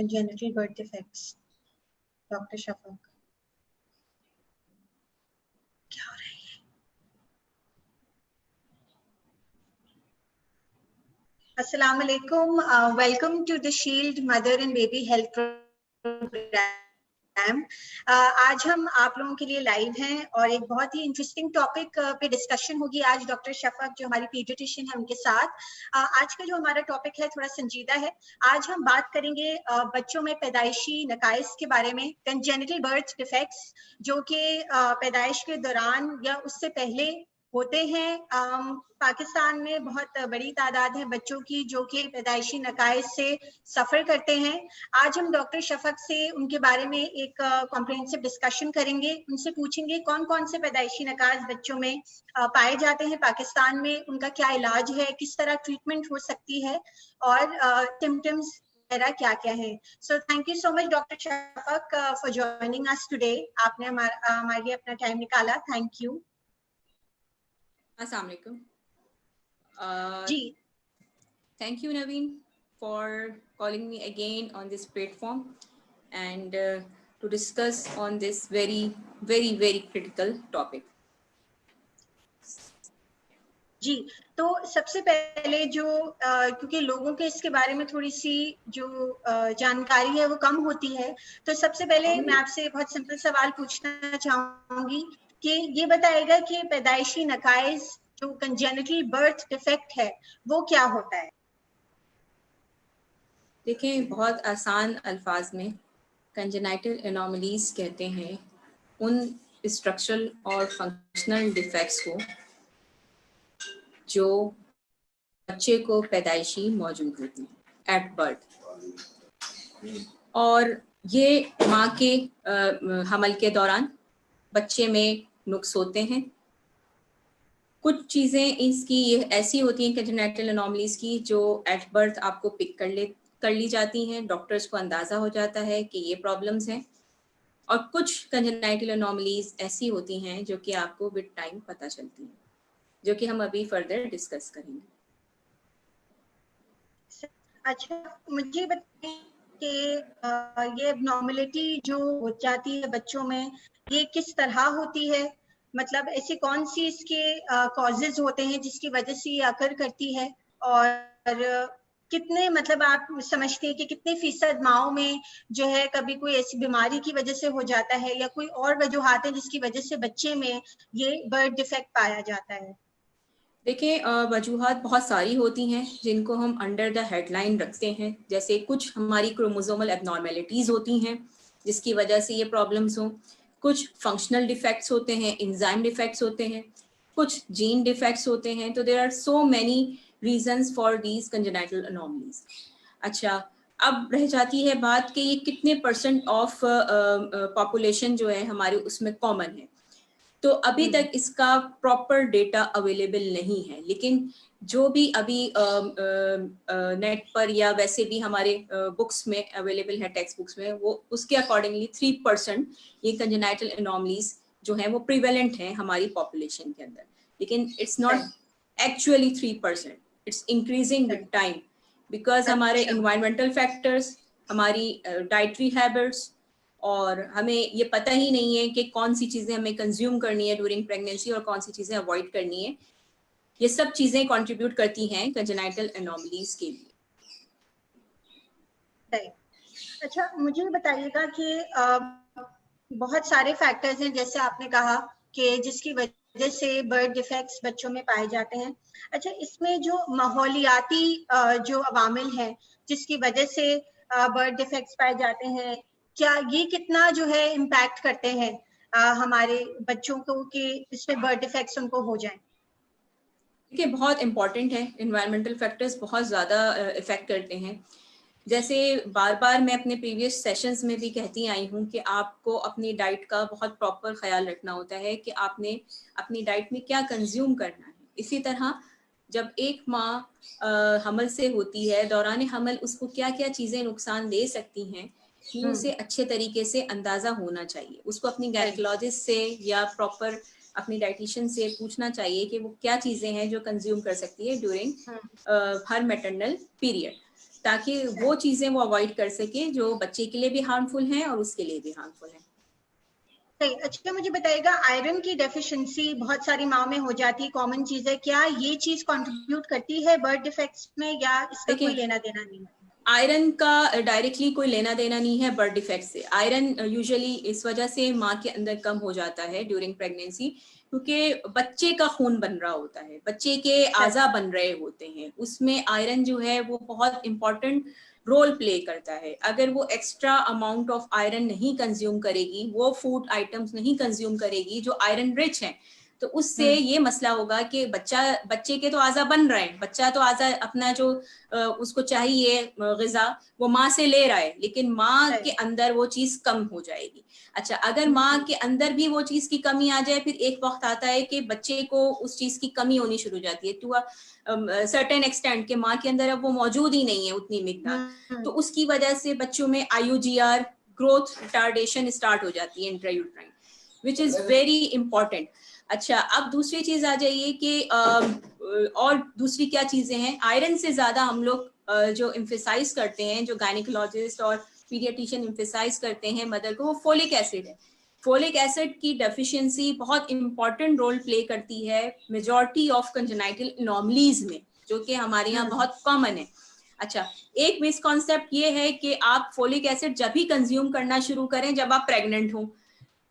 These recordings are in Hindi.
congenital birth defects. Dr. Shafaq. क्या हो रहा है? Assalamu alaikum. Welcome to the Shield Mother and Baby Health Program. आज हम आप लोगों के लिए लाइव हैं और एक बहुत ही इंटरेस्टिंग टॉपिक पे डिस्कशन होगी आज डॉक्टर शफक जो हमारी पीडियाट्रिशियन है उनके साथ। आज का जो हमारा टॉपिक है थोड़ा संजीदा है। आज हम बात करेंगे बच्चों में पैदाइशी नकाइस के बारे में, कंजेनिटल बर्थ डिफेक्ट्स जो कि पैदाइश के दौरान या उससे पहले होते हैं। पाकिस्तान में बहुत बड़ी तादाद है बच्चों की जो कि पैदाइशी नकाइस से सफर करते हैं। आज हम डॉक्टर शफक से उनके बारे में एक कॉम्प्रिहेंसिव डिस्कशन करेंगे, उनसे पूछेंगे कौन कौन से पैदाइशी नकाइस बच्चों में पाए जाते हैं पाकिस्तान में, उनका क्या इलाज है, किस तरह ट्रीटमेंट हो सकती है और सिम्टम्स वगैरह क्या क्या है। So thank you so much doctor Shafaq for joining us today. आपने हमारे लिए अपना टाइम निकाला, थैंक यू। अस्सलाम वालेकुम। जी, thank you Naveen for calling me again on this platform and to discuss on this very critical topic. जी, तो सबसे पहले जो क्योंकि लोगों के इसके बारे में थोड़ी सी जो जानकारी है वो कम होती है, तो सबसे पहले मैं आपसे बहुत सिंपल सवाल पूछना चाहूंगी कि ये बताएगा कि पैदाइशी नकाइस जो कंजेनिटल बर्थ डिफेक्ट है वो क्या होता है। देखिए, बहुत आसान अल्फाज में कंजेनाइटल एनोमलीज कहते हैं उन स्ट्रक्चरल और फंक्शनल डिफेक्ट्स को जो बच्चे को पैदाइशी मौजूद होती हैं एट बर्थ, और ये माँ के हमल के दौरान बच्चे में नुक्स होते हैं। कुछ चीज़ें इसकी ये ऐसी होती हैं कंजेनाइटल एनोमलीज की जो एट बर्थ आपको पिक कर ली जाती हैं, डॉक्टर्स को अंदाज़ा हो जाता है कि ये प्रॉब्लम्स हैं। और कुछ कंजेनाइटल एनोमलीज ऐसी होती हैं जो कि आपको विद टाइम पता चलती हैं, जो कि हम अभी फर्दर डिस्कस करेंगे। अच्छा, मुझे बताइए कि ये एबनॉर्मलिटी जो हो जाती है बच्चों में ये किस तरह होती है, मतलब ऐसी कौन सी इसके कॉजेज होते हैं जिसकी वजह से ये अकर करती है, और कितने मतलब आप समझते हैं कि कितने फीसद माओं में जो है कभी कोई ऐसी बीमारी की वजह से हो जाता है या कोई और वजूहात है जिसकी वजह से बच्चे में ये बर्थ डिफेक्ट पाया जाता है। देखिए, वजूहात बहुत सारी होती हैं जिनको हम अंडर द हेडलाइन रखते हैं। जैसे कुछ हमारी क्रोमोसोमल एबनॉर्मेलिटीज़ होती हैं जिसकी वजह से ये प्रॉब्लम्स हों, कुछ फंक्शनल डिफेक्ट्स होते हैं, एंजाइम डिफेक्ट्स होते हैं, कुछ जीन डिफेक्ट्स होते हैं। तो there are so many reasons for these congenital anomalies. अच्छा, अब रह जाती है बात कि ये कितने % ऑफ पॉपुलेशन जो है हमारे उसमें कॉमन है। तो अभी तक इसका प्रॉपर डेटा अवेलेबल नहीं है, लेकिन जो भी अभी नेट पर या वैसे भी हमारे बुक्स में अवेलेबल है, टेक्स्ट बुक्स में, वो उसके अकॉर्डिंगली 3% ये कंजेनाइटल एनोमलीज जो है वो प्रिवेलेंट हैं हमारी पॉपुलेशन के अंदर। लेकिन it's not actually 3%, it's increasing with time because हमारे इन्वायरमेंटल फैक्टर्स, हमारी डाइटरी हैबिट्स, और हमें ये पता ही नहीं है कि कौन सी चीज़ें हमें कंज्यूम करनी है ड्यूरिंग प्रेगनेंसी और कौन सी चीज़ें अवॉइड करनी है। ये सब चीज़ें कंट्रीब्यूट करती हैं कंजेनाइटल एनोमलीज के लिए। अच्छा, मुझे बताइएगा कि बहुत सारे फैक्टर्स हैं जैसे आपने कहा कि जिसकी वजह से बर्थ डिफेक्ट्स बच्चों में पाए जाते हैं। अच्छा, इसमें जो माहौलियाती जो अवामिल हैं जिसकी वजह से बर्थ डिफेक्ट्स पाए जाते हैं, क्या ये कितना जो है इम्पैक्ट करते हैं हमारे बच्चों को कि इसमें बर्थ डिफेक्ट्स उनको हो जाएं? देखिए, बहुत इंपॉर्टेंट है, इन्वायरमेंटल फैक्टर्स बहुत ज़्यादा इफेक्ट करते हैं। जैसे बार बार मैं अपने प्रीवियस सेशंस में भी कहती आई हूँ कि आपको अपनी डाइट का बहुत प्रॉपर ख्याल रखना होता है कि आपने अपनी डाइट में क्या कंज्यूम करना है। इसी तरह जब एक माँ हमल से होती है, दौरान हमल उसको क्या क्या चीज़ें नुकसान दे सकती हैं, ये उसे अच्छे तरीके से अंदाज़ा होना चाहिए। उसको अपनी गायनेकोलॉजिस्ट से या प्रॉपर अपनी डाइटिशियन से पूछना चाहिए कि वो क्या चीज़ें हैं जो कंज्यूम कर सकती है ड्यूरिंग हर मैटरनल पीरियड। ताकि वो चीजें वो अवॉइड कर सके जो बच्चे के लिए भी हार्मफुल हैं और उसके लिए भी हार्मफुल हैं। सही। अच्छा, मुझे बताइएगा, आयरन की डेफिशिएंसी बहुत सारी माँ में हो जाती है, कॉमन चीज है, क्या ये चीज कंट्रीब्यूट करती है बर्थ डिफेक्ट्स में या इसका कोई देखिए, लेना देना नहीं है? आयरन का डायरेक्टली कोई लेना देना नहीं है बर्थ डिफेक्ट से। आयरन यूजुअली इस वजह से माँ के अंदर कम हो जाता है ड्यूरिंग प्रेगनेंसी, क्योंकि बच्चे का खून बन रहा होता है, बच्चे के आज़ा बन रहे होते हैं, उसमें आयरन जो है वो बहुत इंपॉर्टेंट रोल प्ले करता है। अगर वो एक्स्ट्रा अमाउंट ऑफ आयरन नहीं कंज्यूम करेगी, वो फूड आइटम्स नहीं कंज्यूम करेगी जो आयरन रिच हैं, तो उससे ये मसला होगा कि बच्चे के तो आज़ा बन रहे हैं, बच्चा तो आज़ा अपना जो उसको चाहिए ग़िज़ा वो माँ से ले रहा है, लेकिन माँ के अंदर वो चीज़ कम हो जाएगी। अच्छा, अगर माँ के अंदर भी वो चीज़ की कमी आ जाए, फिर एक वक्त आता है कि बच्चे को उस चीज़ की कमी होनी शुरू हो जाती है टू अ सर्टेन एक्सटेंट, कि माँ के अंदर अब वो मौजूद ही नहीं है उतनी मिकदार, तो उसकी वजह से बच्चों में IUGR ग्रोथ रिटार्डेशन स्टार्ट हो जाती है intrauterine, which is very important. अच्छा, अब दूसरी चीज आ जाइए कि और दूसरी क्या चीजें हैं। आयरन से ज्यादा हम लोग जो इम्फेसाइज करते हैं, जो गायनिकोलॉजिस्ट और पीडियाट्रिशियन इम्फेसाइज करते हैं मदर को, वो फोलिक एसिड है। फोलिक एसिड की डेफिशिएंसी बहुत इंपॉर्टेंट रोल प्ले करती है मेजॉरिटी ऑफ कंजेनाइटल एनोमलीज में, जो कि हमारे यहाँ बहुत कॉमन है। अच्छा, एक मिसकॉन्सेप्ट ये है कि आप फोलिक एसिड जब भी कंज्यूम करना शुरू करें जब आप प्रेग्नेंट हो,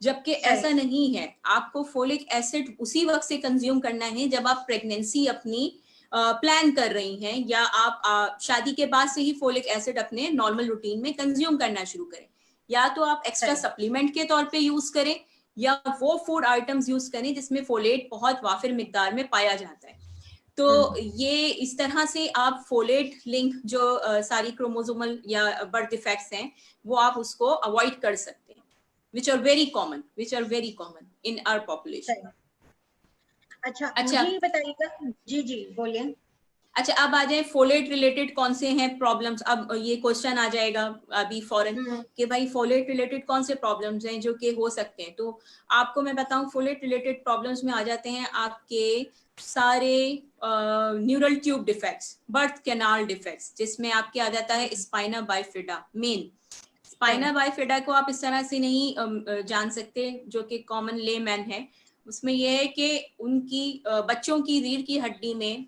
जबकि ऐसा नहीं है। आपको फोलिक एसिड उसी वक्त से कंज्यूम करना है जब आप प्रेगनेंसी अपनी प्लान कर रही हैं, या आप शादी के बाद से ही फोलिक एसिड अपने नॉर्मल रूटीन में कंज्यूम करना शुरू करें। या तो आप एक्स्ट्रा सप्लीमेंट के तौर पे यूज करें, या वो फूड आइटम्स यूज करें जिसमें फोलेट बहुत वाफिर मिकदार में पाया जाता है। तो ये इस तरह से आप फोलेट लिंक जो सारी क्रोमोसोमल या बर्थ डिफेक्ट्स हैं वो आप उसको अवॉइड कर सकते हैं, which are very common in our population. अच्छा, अच्छा, मुझे ये बताइएगा। जी जी, बोलिए। अच्छा, अब आ जाए फोलेट रिलेटेड कौन से हैं प्रॉब्लम्स। अब ये क्वेश्चन आ जाएगा अभी फॉरन कि भाई फोलेट रिलेटेड कौन से प्रॉब्लम्स हैं जो कि हो सकते हैं। तो आपको मैं बताऊं, फोलेट रिलेटेड प्रॉब्लम्स में आ जाते हैं आपके सारे neural tube defects, birth canal defects, जिसमें आपके आ जाता है spina bifida. Main spina bifida को आप इस तरह से नहीं जान सकते, जो कि कॉमन लेमैन है। उसमें यह है कि उनकी बच्चों की रीढ़ की हड्डी में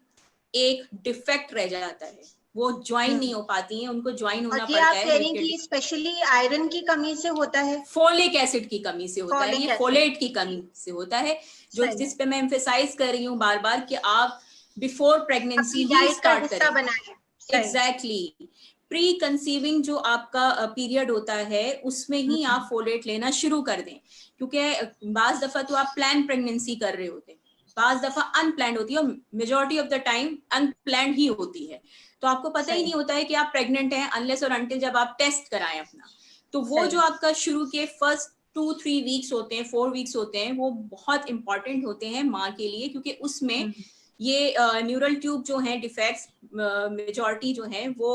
एक डिफेक्ट रह जाता है, वो ज्वाइन नहीं हो पाती हैं, उनको ज्वाइन होना ये पड़ता आप है कह रही रीढ़ हैं की कि हड्डी। स्पेशली आयरन की कमी से होता है? फोलिक एसिड की कमी से होता है, ये फोलेट की कमी से होता है, जो जिस पे मैं एम्फेसाइज कर रही हूँ बार बार कि आप बिफोर प्रेगनेंसी ही स्टार्ट करें। एग्जैक्टली, प्री कंसीविंग जो आपका पीरियड होता है उसमें ही आप फोलेट लेना शुरू कर दें, क्योंकि बाज दफा तो आप प्लान प्रेगनेंसी कर रहे होते हैं, बाज दफा अनप्लान्ड होती है, और majority of the time unplanned ही होती है। तो आपको पता ही नहीं होता है कि आप प्रेग्नेंट हैं अनलेस और अनटिल जब आप टेस्ट कराएं अपना। तो वो जो आपका शुरू के फर्स्ट 2-3 वीक्स होते हैं, 4 वीक्स होते हैं, वो बहुत इंपॉर्टेंट होते हैं माँ के लिए, क्योंकि उसमें ये न्यूरल ट्यूब जो हैं डिफेक्ट्स मेजॉरिटी जो हैं वो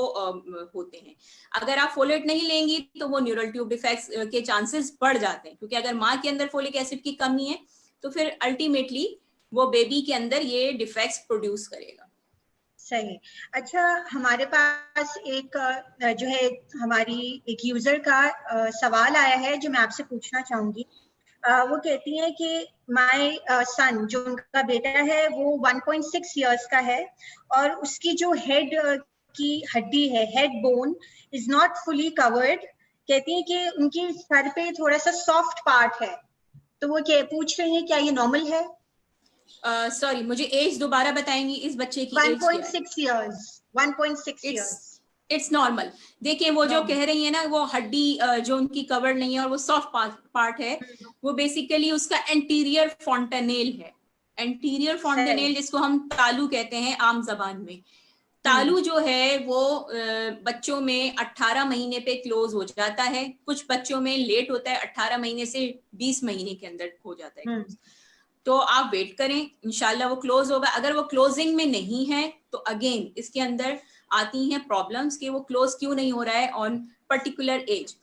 होते हैं। अगर आप फोलेट नहीं लेंगी तो वो न्यूरल ट्यूब डिफेक्ट्स के चांसेस बढ़ जाते हैं, क्योंकि अगर माँ के अंदर फोलिक एसिड की कमी है तो फिर अल्टीमेटली वो बेबी के अंदर ये डिफेक्ट्स प्रोड्यूस करेगा। सही। अच्छा, हमारे पास एक जो है हमारी एक यूजर का सवाल आया है जो मैं आपसे पूछना चाहूंगी। वो कहती है कि माय सन, जो उनका बेटा है, वो 1.6 इयर्स का है और उसकी जो हेड की हड्डी है, head bone is not fully covered. कहती है कि उनकी सर पे थोड़ा सा सॉफ्ट पार्ट है, तो वो क्या पूछ रही है क्या ये नॉर्मल है? सॉरी, मुझे एज दोबारा बताएंगी इस बच्चे की? एज क्या है? 1.6 इयर्स। 1.6 इयर्स। It's normal. देखिए, वो जो कह रही है ना, वो हड्डी जो उनकी कवर्ड नहीं है और वो सॉफ्ट पार्ट है, वो बेसिकली उसका एंटीरियर फॉन्टेनेल है। एंटीरियर फॉन्टेनेल जिसको हम तालू कहते हैं आम जबान में। तालू जो है वो बच्चों में 18 महीने पे क्लोज हो जाता है, कुछ बच्चों में लेट होता है, 18 महीने से 20 महीने के अंदर हो जाता है क्लोज। तो आप वेट करें, इंशाल्लाह वो क्लोज होगा। अगर वो क्लोजिंग में नहीं है तो अगेन इसके अंदर आती हैं प्रॉब्लम्स कि वो क्लोज क्यों नहीं हो रहा है ऑन पर्टिकुलर एज।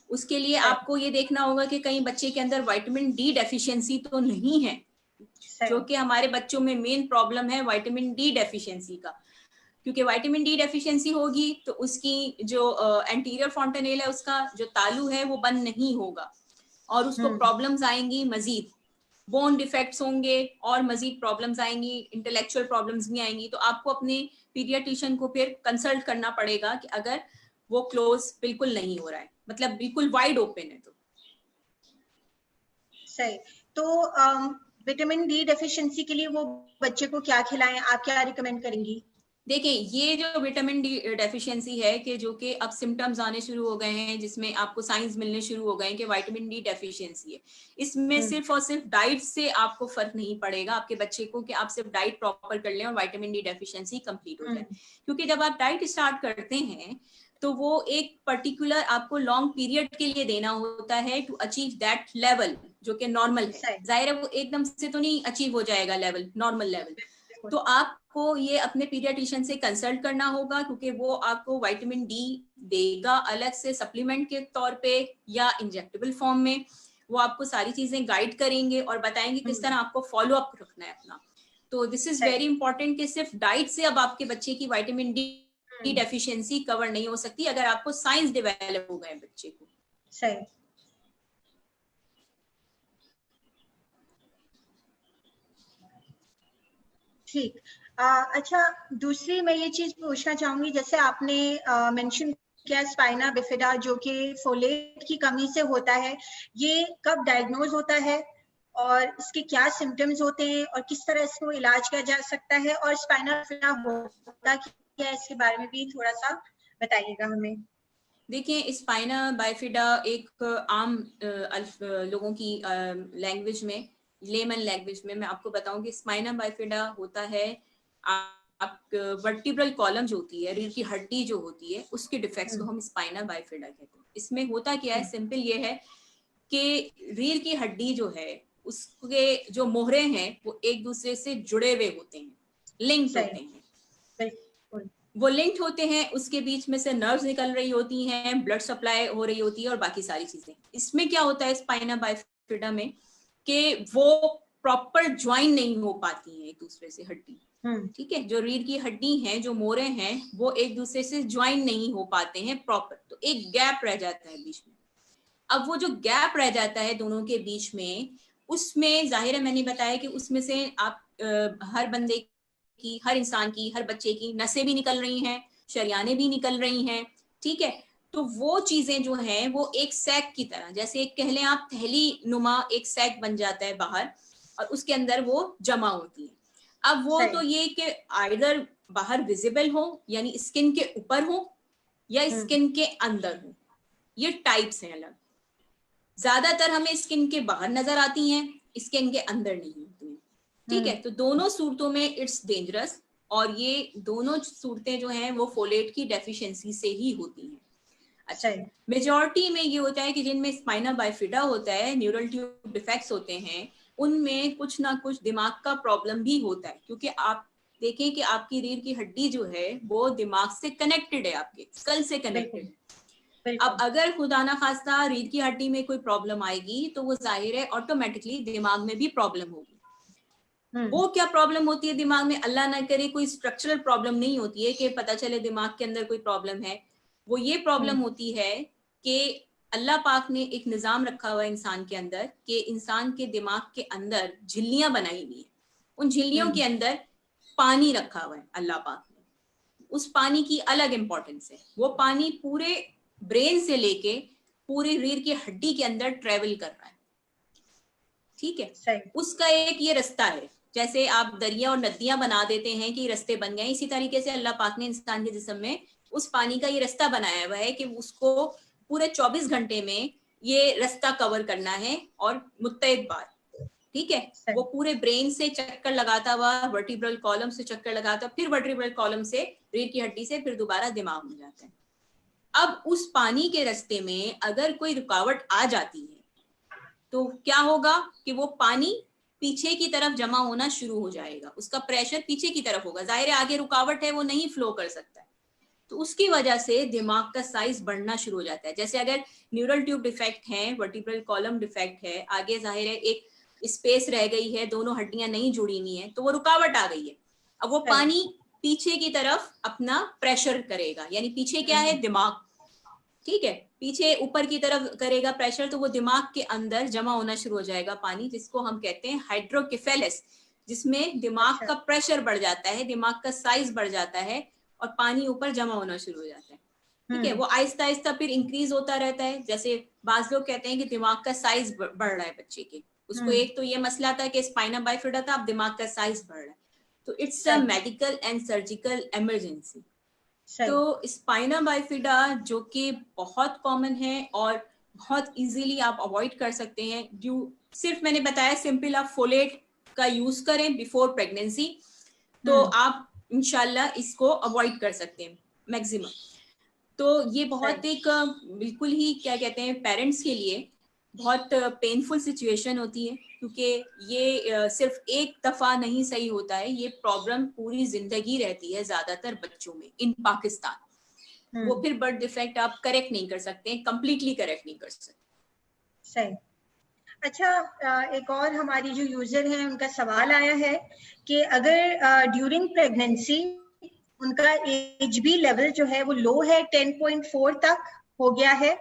उसके लिए आपको ये देखना होगा कि कहीं बच्चे के अंदर विटामिन डी डेफिशिएंसी तो नहीं है, जो कि हमारे बच्चों में मेन प्रॉब्लम है विटामिन डी डेफिशिएंसी का। क्योंकि विटामिन डी डेफिशिएंसी होगी तो उसकी जो एंटीरियर फॉन्टेनेल है, उसका जो तालु है वो बंद नहीं होगा और उसको प्रॉब्लम्स आएंगी, मजीद बोन डिफेक्ट्स होंगे और मजीद प्रॉब्लम्स आएंगी, इंटेलेक्चुअल प्रॉब्लम्स भी आएंगी। तो आपको अपने पीडियाट्रिशियन को फिर कंसल्ट करना पड़ेगा कि अगर वो क्लोज बिल्कुल नहीं हो रहा है, मतलब बिल्कुल वाइड ओपन है। तो सही। तो विटामिन डी डेफिशिएंसी के लिए वो बच्चे को क्या खिलाएं, आप क्या रिकमेंड करेंगी? देखिए, ये जो विटामिन डी डेफिशिएंसी है कि जो कि अब सिम्टम्स आने शुरू हो गए हैं, जिसमें आपको साइंस मिलने शुरू हो गए हैं कि विटामिन डी डेफिशिएंसी है, इसमें सिर्फ और सिर्फ डाइट से आपको फर्क नहीं पड़ेगा आपके बच्चे को कि आप सिर्फ डाइट प्रॉपर कर लें और विटामिन डी डेफिशिएंसी कंप्लीट हो जाए। क्योंकि जब आप डाइट स्टार्ट करते हैं तो वो एक पर्टिकुलर आपको लॉन्ग पीरियड के लिए देना होता है टू अचीव दैट लेवल जो कि नॉर्मल है। जाहिर है वो एकदम से तो नहीं अचीव हो जाएगा लेवल, नॉर्मल लेवल। तो आपको ये अपने पीडियाट्रिशियन से कंसल्ट करना होगा, क्योंकि वो आपको विटामिन डी देगा अलग से सप्लीमेंट के तौर पे या इंजेक्टेबल फॉर्म में। वो आपको सारी चीजें गाइड करेंगे और बताएंगे किस तरह आपको फॉलो अप रखना है अपना। तो दिस इज वेरी इंपॉर्टेंट कि सिर्फ डाइट से अब आपके बच्चे की विटामिन डी डेफिशिएंसी कवर नहीं हो सकती अगर आपको साइंस डेवलप हो गए बच्चे को। सही। ठीक। अच्छा, दूसरी मैं ये चीज पूछना चाहूंगी, जैसे आपने मेंशन किया स्पाइना बिफिडा जो कि फोलेट की कमी से होता है, ये कब डायग्नोज होता है और इसके क्या सिम्टम्स होते हैं और किस तरह इसको इलाज किया जा सकता है, और स्पाइना बिफिडा होता क्या है इसके बारे में भी थोड़ा सा बताइएगा हमें। देखिए, स्पाइना बाइफिडा एक आम लोगों की लैंग्वेज में, लेमन लैंग्वेज में मैं आपको बताऊं कि स्पाइना बाइफिडा होता है आप वर्टिब्रल कॉलम जो होती है, रीढ़ की हड्डी जो होती है, उसके डिफेक्ट्स को हम स्पाइना बाइफिडा कहते हैं। इसमें होता क्या है, सिंपल ये है कि रीढ़ की हड्डी जो है उसके जो मोहरे हैं वो एक दूसरे से जुड़े हुए होते हैं, लिंक्ड होते हैं। वो लिंक्ड होते हैं, उसके बीच में से नर्व्स निकल रही होती हैं, ब्लड सप्लाई हो रही होती है और बाकी सारी चीजें। इसमें क्या होता है स्पाइना बाइफिडा में कि वो प्रॉपर ज्वाइन नहीं हो पाती हैं एक दूसरे से हड्डी। ठीक है, जो रीढ़ की हड्डी है, जो मोरे हैं, वो एक दूसरे से ज्वाइन नहीं हो पाते हैं प्रॉपर, तो एक गैप रह जाता है बीच में। अब वो जो गैप रह जाता है दोनों के बीच में, उसमें जाहिर है मैंने बताया कि उसमें से आप हर बंदे की, हर इंसान की, हर बच्चे की नसें भी निकल रही हैं, शरियाने भी निकल रही हैं। ठीक है, तो वो चीजें जो हैं वो एक सैक की तरह, जैसे एक कह लें आप थैली नुमा एक सैक बन जाता है बाहर और उसके अंदर वो जमा होती है। अब वो तो ये कि आइदर बाहर विजिबल हो यानी स्किन के ऊपर हो या स्किन के अंदर हो, ये टाइप्स हैं अलग। ज्यादातर हमें स्किन के बाहर नजर आती हैं, स्किन के अंदर नहीं होती हैं। ठीक है, तो दोनों सूरतों में इट्स डेंजरस, और ये दोनों सूरतें जो हैं वो फोलेट की डेफिशिएंसी से ही होती हैं। अच्छा, मेजॉरिटी में ये होता है कि जिनमें स्पाइना बाइफिडा होता है, न्यूरल ट्यूब डिफेक्ट्स होते हैं, उनमें कुछ ना कुछ दिमाग का प्रॉब्लम भी होता है, क्योंकि आप देखें कि आपकी रीढ़ की हड्डी जो है वो दिमाग से कनेक्टेड है, आपके स्कल से कनेक्टेड है। अब अगर खुदा ना खास्ता रीढ़ की हड्डी में कोई प्रॉब्लम आएगी तो वो जाहिर है ऑटोमेटिकली दिमाग में भी प्रॉब्लम होगी। वो क्या प्रॉब्लम होती है दिमाग में, अल्लाह ना करे कोई स्ट्रक्चरल प्रॉब्लम नहीं होती है कि पता चले दिमाग के अंदर कोई प्रॉब्लम है। वो ये प्रॉब्लम होती है कि अल्लाह पाक ने एक निजाम रखा हुआ है इंसान के अंदर कि इंसान के दिमाग के अंदर झिल्लियां बनाई हुई है, उन झिल्लियों के अंदर पानी रखा हुआ है अल्लाह पाक ने। उस पानी की अलग इंपॉर्टेंस है, वो पानी पूरे ब्रेन से लेके पूरी रीढ़ की हड्डी के अंदर ट्रेवल कर रहा है। ठीक है, उसका एक ये रास्ता है, जैसे आप दरिया और नदियां बना देते हैं कि रास्ते बन गए, इसी तरीके से अल्लाह पाक ने इंसान के जिस्म में उस पानी का ये रास्ता बनाया हुआ है कि उसको पूरे 24 घंटे में ये रास्ता कवर करना है और मुत्तैद बार। ठीक है, वो पूरे ब्रेन से चक्कर लगाता हुआ वर्टिब्रल कॉलम से चक्कर लगाता, फिर वर्टिब्रल कॉलम से रीढ़ की हड्डी से फिर दोबारा दिमाग में जाता है। अब उस पानी के रास्ते में अगर कोई रुकावट आ जाती है तो क्या होगा कि वो पानी पीछे की तरफ जमा होना शुरू हो जाएगा, उसका प्रेशर पीछे की तरफ होगा, जाहिर है आगे रुकावट है वो नहीं फ्लो कर सकता है, तो उसकी वजह से दिमाग का साइज बढ़ना शुरू हो जाता है। जैसे अगर न्यूरल ट्यूब डिफेक्ट है, वर्टिब्रल कॉलम डिफेक्ट है, आगे जाहिर है एक स्पेस रह गई है, दोनों हड्डियां नहीं जुड़ी हुई हैं, तो वो रुकावट आ गई है। अब वो पानी पीछे की तरफ अपना प्रेशर करेगा, यानी पीछे क्या है, दिमाग, ठीक है, पीछे ऊपर की तरफ करेगा प्रेशर, तो वो दिमाग के अंदर जमा होना शुरू हो जाएगा पानी, जिसको हम कहते हैं हाइड्रोकेफेलस, जिसमें दिमाग का प्रेशर बढ़ जाता है, दिमाग का साइज बढ़ जाता है और पानी ऊपर जमा होना शुरू हो जाता है। ठीक है, वो आहिस्ता आहिस्ता फिर इंक्रीज होता रहता है। जैसे बाज लोग कहते हैं कि दिमाग का साइज बढ़ रहा है बच्चे के, उसको एक तो ये मसला था कि स्पाइना बाइफिडा था, अब दिमाग का साइज बढ़ रहा है, तो it's a medical and surgical emergency. तो स्पाइना बाइफिडा जो कि बहुत कॉमन है और बहुत इजीली आप अवॉइड कर सकते हैं, सिर्फ मैंने बताया सिंपल आप फोलेट का यूज करें बिफोर प्रेगनेंसी, तो आप इंशाल्लाह इसको अवॉइड कर सकते हैं मैक्सिमम। तो ये बहुत एक बिल्कुल ही क्या कहते हैं पेरेंट्स के लिए बहुत पेनफुल सिचुएशन होती है, क्योंकि ये सिर्फ एक दफा नहीं सही होता है, ये प्रॉब्लम पूरी जिंदगी रहती है ज्यादातर बच्चों में इन पाकिस्तान। वो फिर बर्थ डिफेक्ट आप करेक्ट नहीं कर सकते, कंप्लीटली करेक्ट नहीं कर सकते। सही। अच्छा, एक और हमारी जो यूजर है उनका सवाल आया है कि अगर ड्यूरिंग प्रेगनेंसी उनका एचबी लेवल जो है वो लो है, 10.4 तक हो गया है,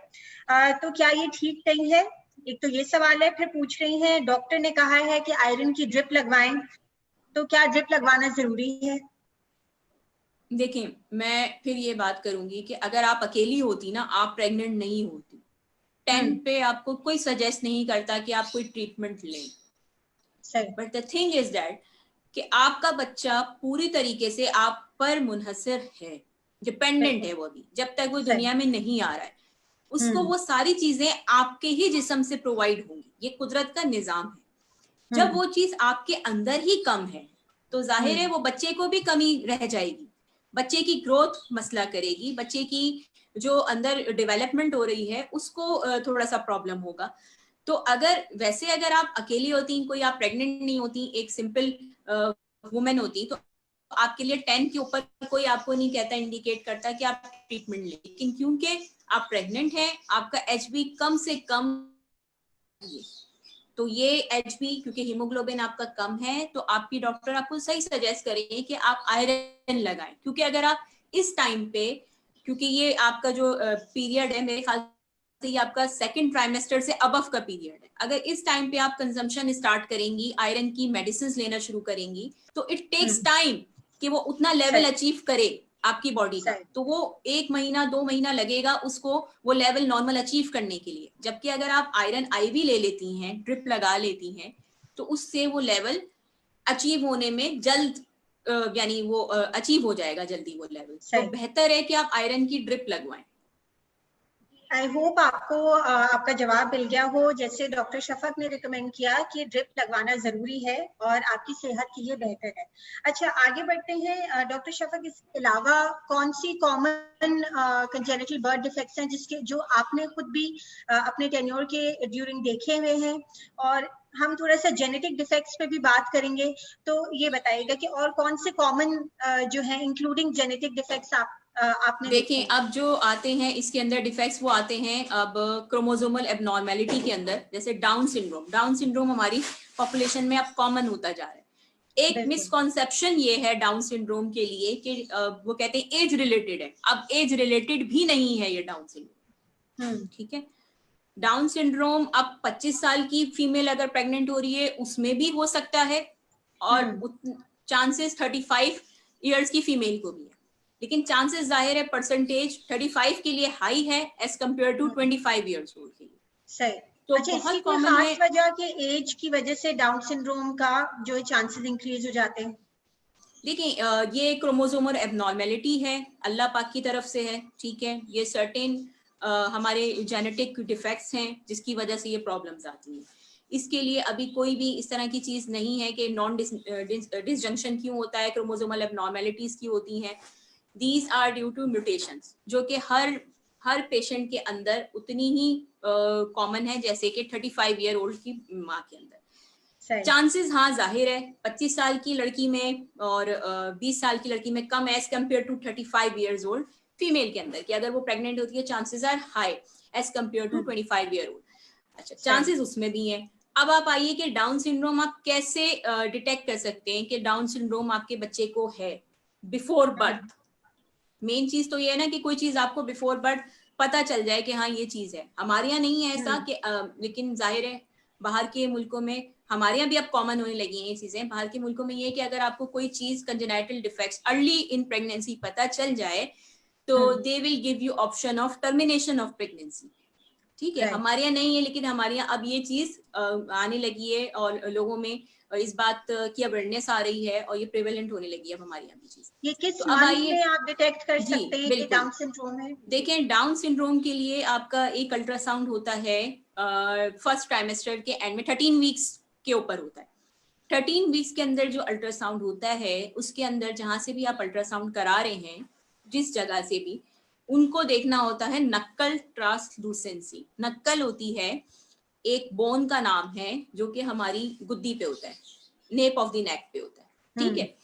तो क्या ये ठीक नहीं है? एक तो ये सवाल है। फिर पूछ रही हैं डॉक्टर ने कहा है कि आयरन की ड्रिप लगवाएं, तो क्या ड्रिप लगवाना जरूरी है? देखिए, मैं फिर ये बात करूंगी कि अगर आप अकेली होती ना, आप प्रेग्नेंट नहीं होती, 10 पे आपको कोई सजेस्ट नहीं करता कि आप कोई ट्रीटमेंट लें। But the thing is that कि आपका बच्चा पूरी तरीके से आप पर मुनहसर है, डिपेंडेंट है वो भी, जब तक वो दुनिया में नहीं आ रहा है उसको वो सारी चीजें आपके ही जिस्म से प्रोवाइड होंगी, ये कुदरत का निजाम है। जब वो चीज आपके अंदर ही कम है तो जाहिर है वो बच्चे को भी कमी रह जाएगी, बच्चे की ग्रोथ मसला करेगी, बच्चे की जो अंदर डेवलपमेंट हो रही है उसको थोड़ा सा प्रॉब्लम होगा। तो अगर आप अकेली होती, कोई आप प्रेग्नेंट नहीं होती, एक सिंपल वुमेन होती, तो आपके लिए 10 के ऊपर कोई आपको नहीं कहता, इंडिकेट करता कि आप ट्रीटमेंट लें। लेकिन क्योंकि आप प्रेग्नेंट हैं, आपका एचबी कम से कम, तो ये एचबी क्योंकि हीमोग्लोबिन आपका कम है, तो आपकी डॉक्टर आपको सही सजेस्ट करेंगे कि आप आयरन लगाएं। क्योंकि अगर आप इस टाइम पे, क्योंकि ये आपका जो पीरियड है मेरे ख्याल से ये आपका सेकंड ट्राइमेस्टर से अबव का पीरियड है, अगर इस टाइम पे आप कंजम्पशन स्टार्ट करेंगी, आयरन की मेडिसिन लेना शुरू करेंगी, तो इट टेक्स टाइम कि वो उतना लेवल अचीव करे आपकी बॉडी का, तो वो 1 महीना 2 महीना लगेगा उसको वो लेवल नॉर्मल अचीव करने के लिए। जबकि अगर आप आयरन आईवी ले लेती हैं, ड्रिप लगा लेती हैं, तो उससे वो लेवल अचीव होने में जल्द यानी वो अचीव हो जाएगा जल्दी वो लेवल। तो बेहतर है कि आप आयरन की ड्रिप लगवाएं। आई होप आपको आपका जवाब मिल गया हो। जैसे डॉक्टर शफक ने रिकमेंड किया कि ड्रिप लगवाना जरूरी है और आपकी सेहत के लिए बेहतर है। अच्छा, आगे बढ़ते हैं। डॉक्टर शफक, इसके अलावा कौन सी कॉमन कंजेनिटल बर्थ डिफेक्ट्स हैं जिसके जो आपने खुद भी अपने टेन्योर के ड्यूरिंग देखे हुए हैं? और हम थोड़ा सा जेनेटिक डिफेक्ट्स पे भी बात करेंगे, तो ये बताइएगा कि और कौन से कॉमन जो है इंक्लूडिंग जेनेटिक डिफेक्ट्स आपने देखें। अब जो आते हैं इसके अंदर डिफेक्ट्स वो आते हैं अब क्रोमोसोमल एबनॉर्मेलिटी के अंदर, जैसे डाउन सिंड्रोम। डाउन सिंड्रोम हमारी पॉपुलेशन में अब कॉमन होता जा रहा है। एक मिसकॉन्सेप्शन ये है डाउन सिंड्रोम के लिए कि वो कहते हैं एज रिलेटेड है, अब एज रिलेटेड भी नहीं है ये डाउन सिंड्रोम। ठीक है, डाउन सिंड्रोम अब 25 साल की फीमेल अगर प्रेग्नेंट हो रही है उसमें भी हो सकता है, और चांसेस 35 इयर्स की फीमेल को भी है, लेकिन चांसेस जाहिर है परसेंटेज 35 के लिए हाई है as compare to 25 years old के लिए। सही। तो अच्छा, बहुत इसकी कोई कॉमन है। खास वजह कि एज की वजह से डाउन सिंड्रोम का जो चांसेस इंक्रीज हो जाते हैं? देखिए, ये क्रोमोसोमल एबनॉर्मेलिटी है, अल्लाह पाक की तरफ से है। ठीक है, ये सर्टेन हमारे जेनेटिक डिफेक्ट्स हैं जिसकी वजह से ये प्रॉब्लम्स आती हैं। इसके लिए अभी कोई भी इस तरह की चीज नहीं है कि नॉन डिसजंक्शन क्यों होता है, क्रोमोसोमल एबनॉर्मेलिटीज क्यों होती हैं। These are due to mutations, जो कि हर पेशेंट के अंदर उतनी ही कॉमन है जैसे कि 35 ईयर ओल्ड की माँ के अंदर। चांसेस हाँ जाहिर है 25 साल की लड़की में और 20 साल की लड़की में कम age compare to 35 years old female के अंदर कि अगर वो प्रेग्नेंट होती है chances are high as compare to 25 year old. अच्छा, चांसेस उसमें भी हैं। अब आप आइए कि डाउन सिंड्रोम आप कैसे डिटेक्ट कर सकते हैं कि डाउन सिंड्रोम आपके बच्चे को है। Before birth. मेन चीज तो ये है ना कि कोई चीज आपको बिफोर बर्थ पता चल जाए कि हाँ ये चीज है। हमारे यहाँ नहीं है ऐसा कि लेकिन जाहिर है बाहर के मुल्कों में, हमारे यहाँ भी अब कॉमन होने लगी हैं ये चीजें। बाहर के मुल्कों में ये है कि अगर आपको कोई चीज congenital defects early in pregnancy पता चल जाए तो they will give you option of termination of pregnancy. ठीक है, हमारे यहाँ नहीं है, लेकिन हमारे यहाँ अब ये चीज आने लगी है और लोगों में इस बात की अवेयरनेस आ रही है और ये प्रिवेलेंट होने लगी है अब हमारे यहाँ भी चीज। ये किस तो मंथ में आप डिटेक्ट कर सकते हैं कि डाउन सिंड्रोम है? देखें, डाउन सिंड्रोम के लिए आपका एक अल्ट्रासाउंड होता है फर्स्ट ट्राइमेस्टर के एंड में, 13 वीक्स के ऊपर होता है। 13 वीक्स के अंदर जो अल्ट्रासाउंड होता है उसके अंदर जहां से भी आप अल्ट्रासाउंड करा रहे हैं, जिस जगह से भी, उनको देखना होता है नक्कल ट्रांसलूसेंसी। नक्कल होती है एक बोन का नाम है जो कि हमारी गुद्दी पे होता है, नेप ऑफ द नेक पे होता है। ठीक है,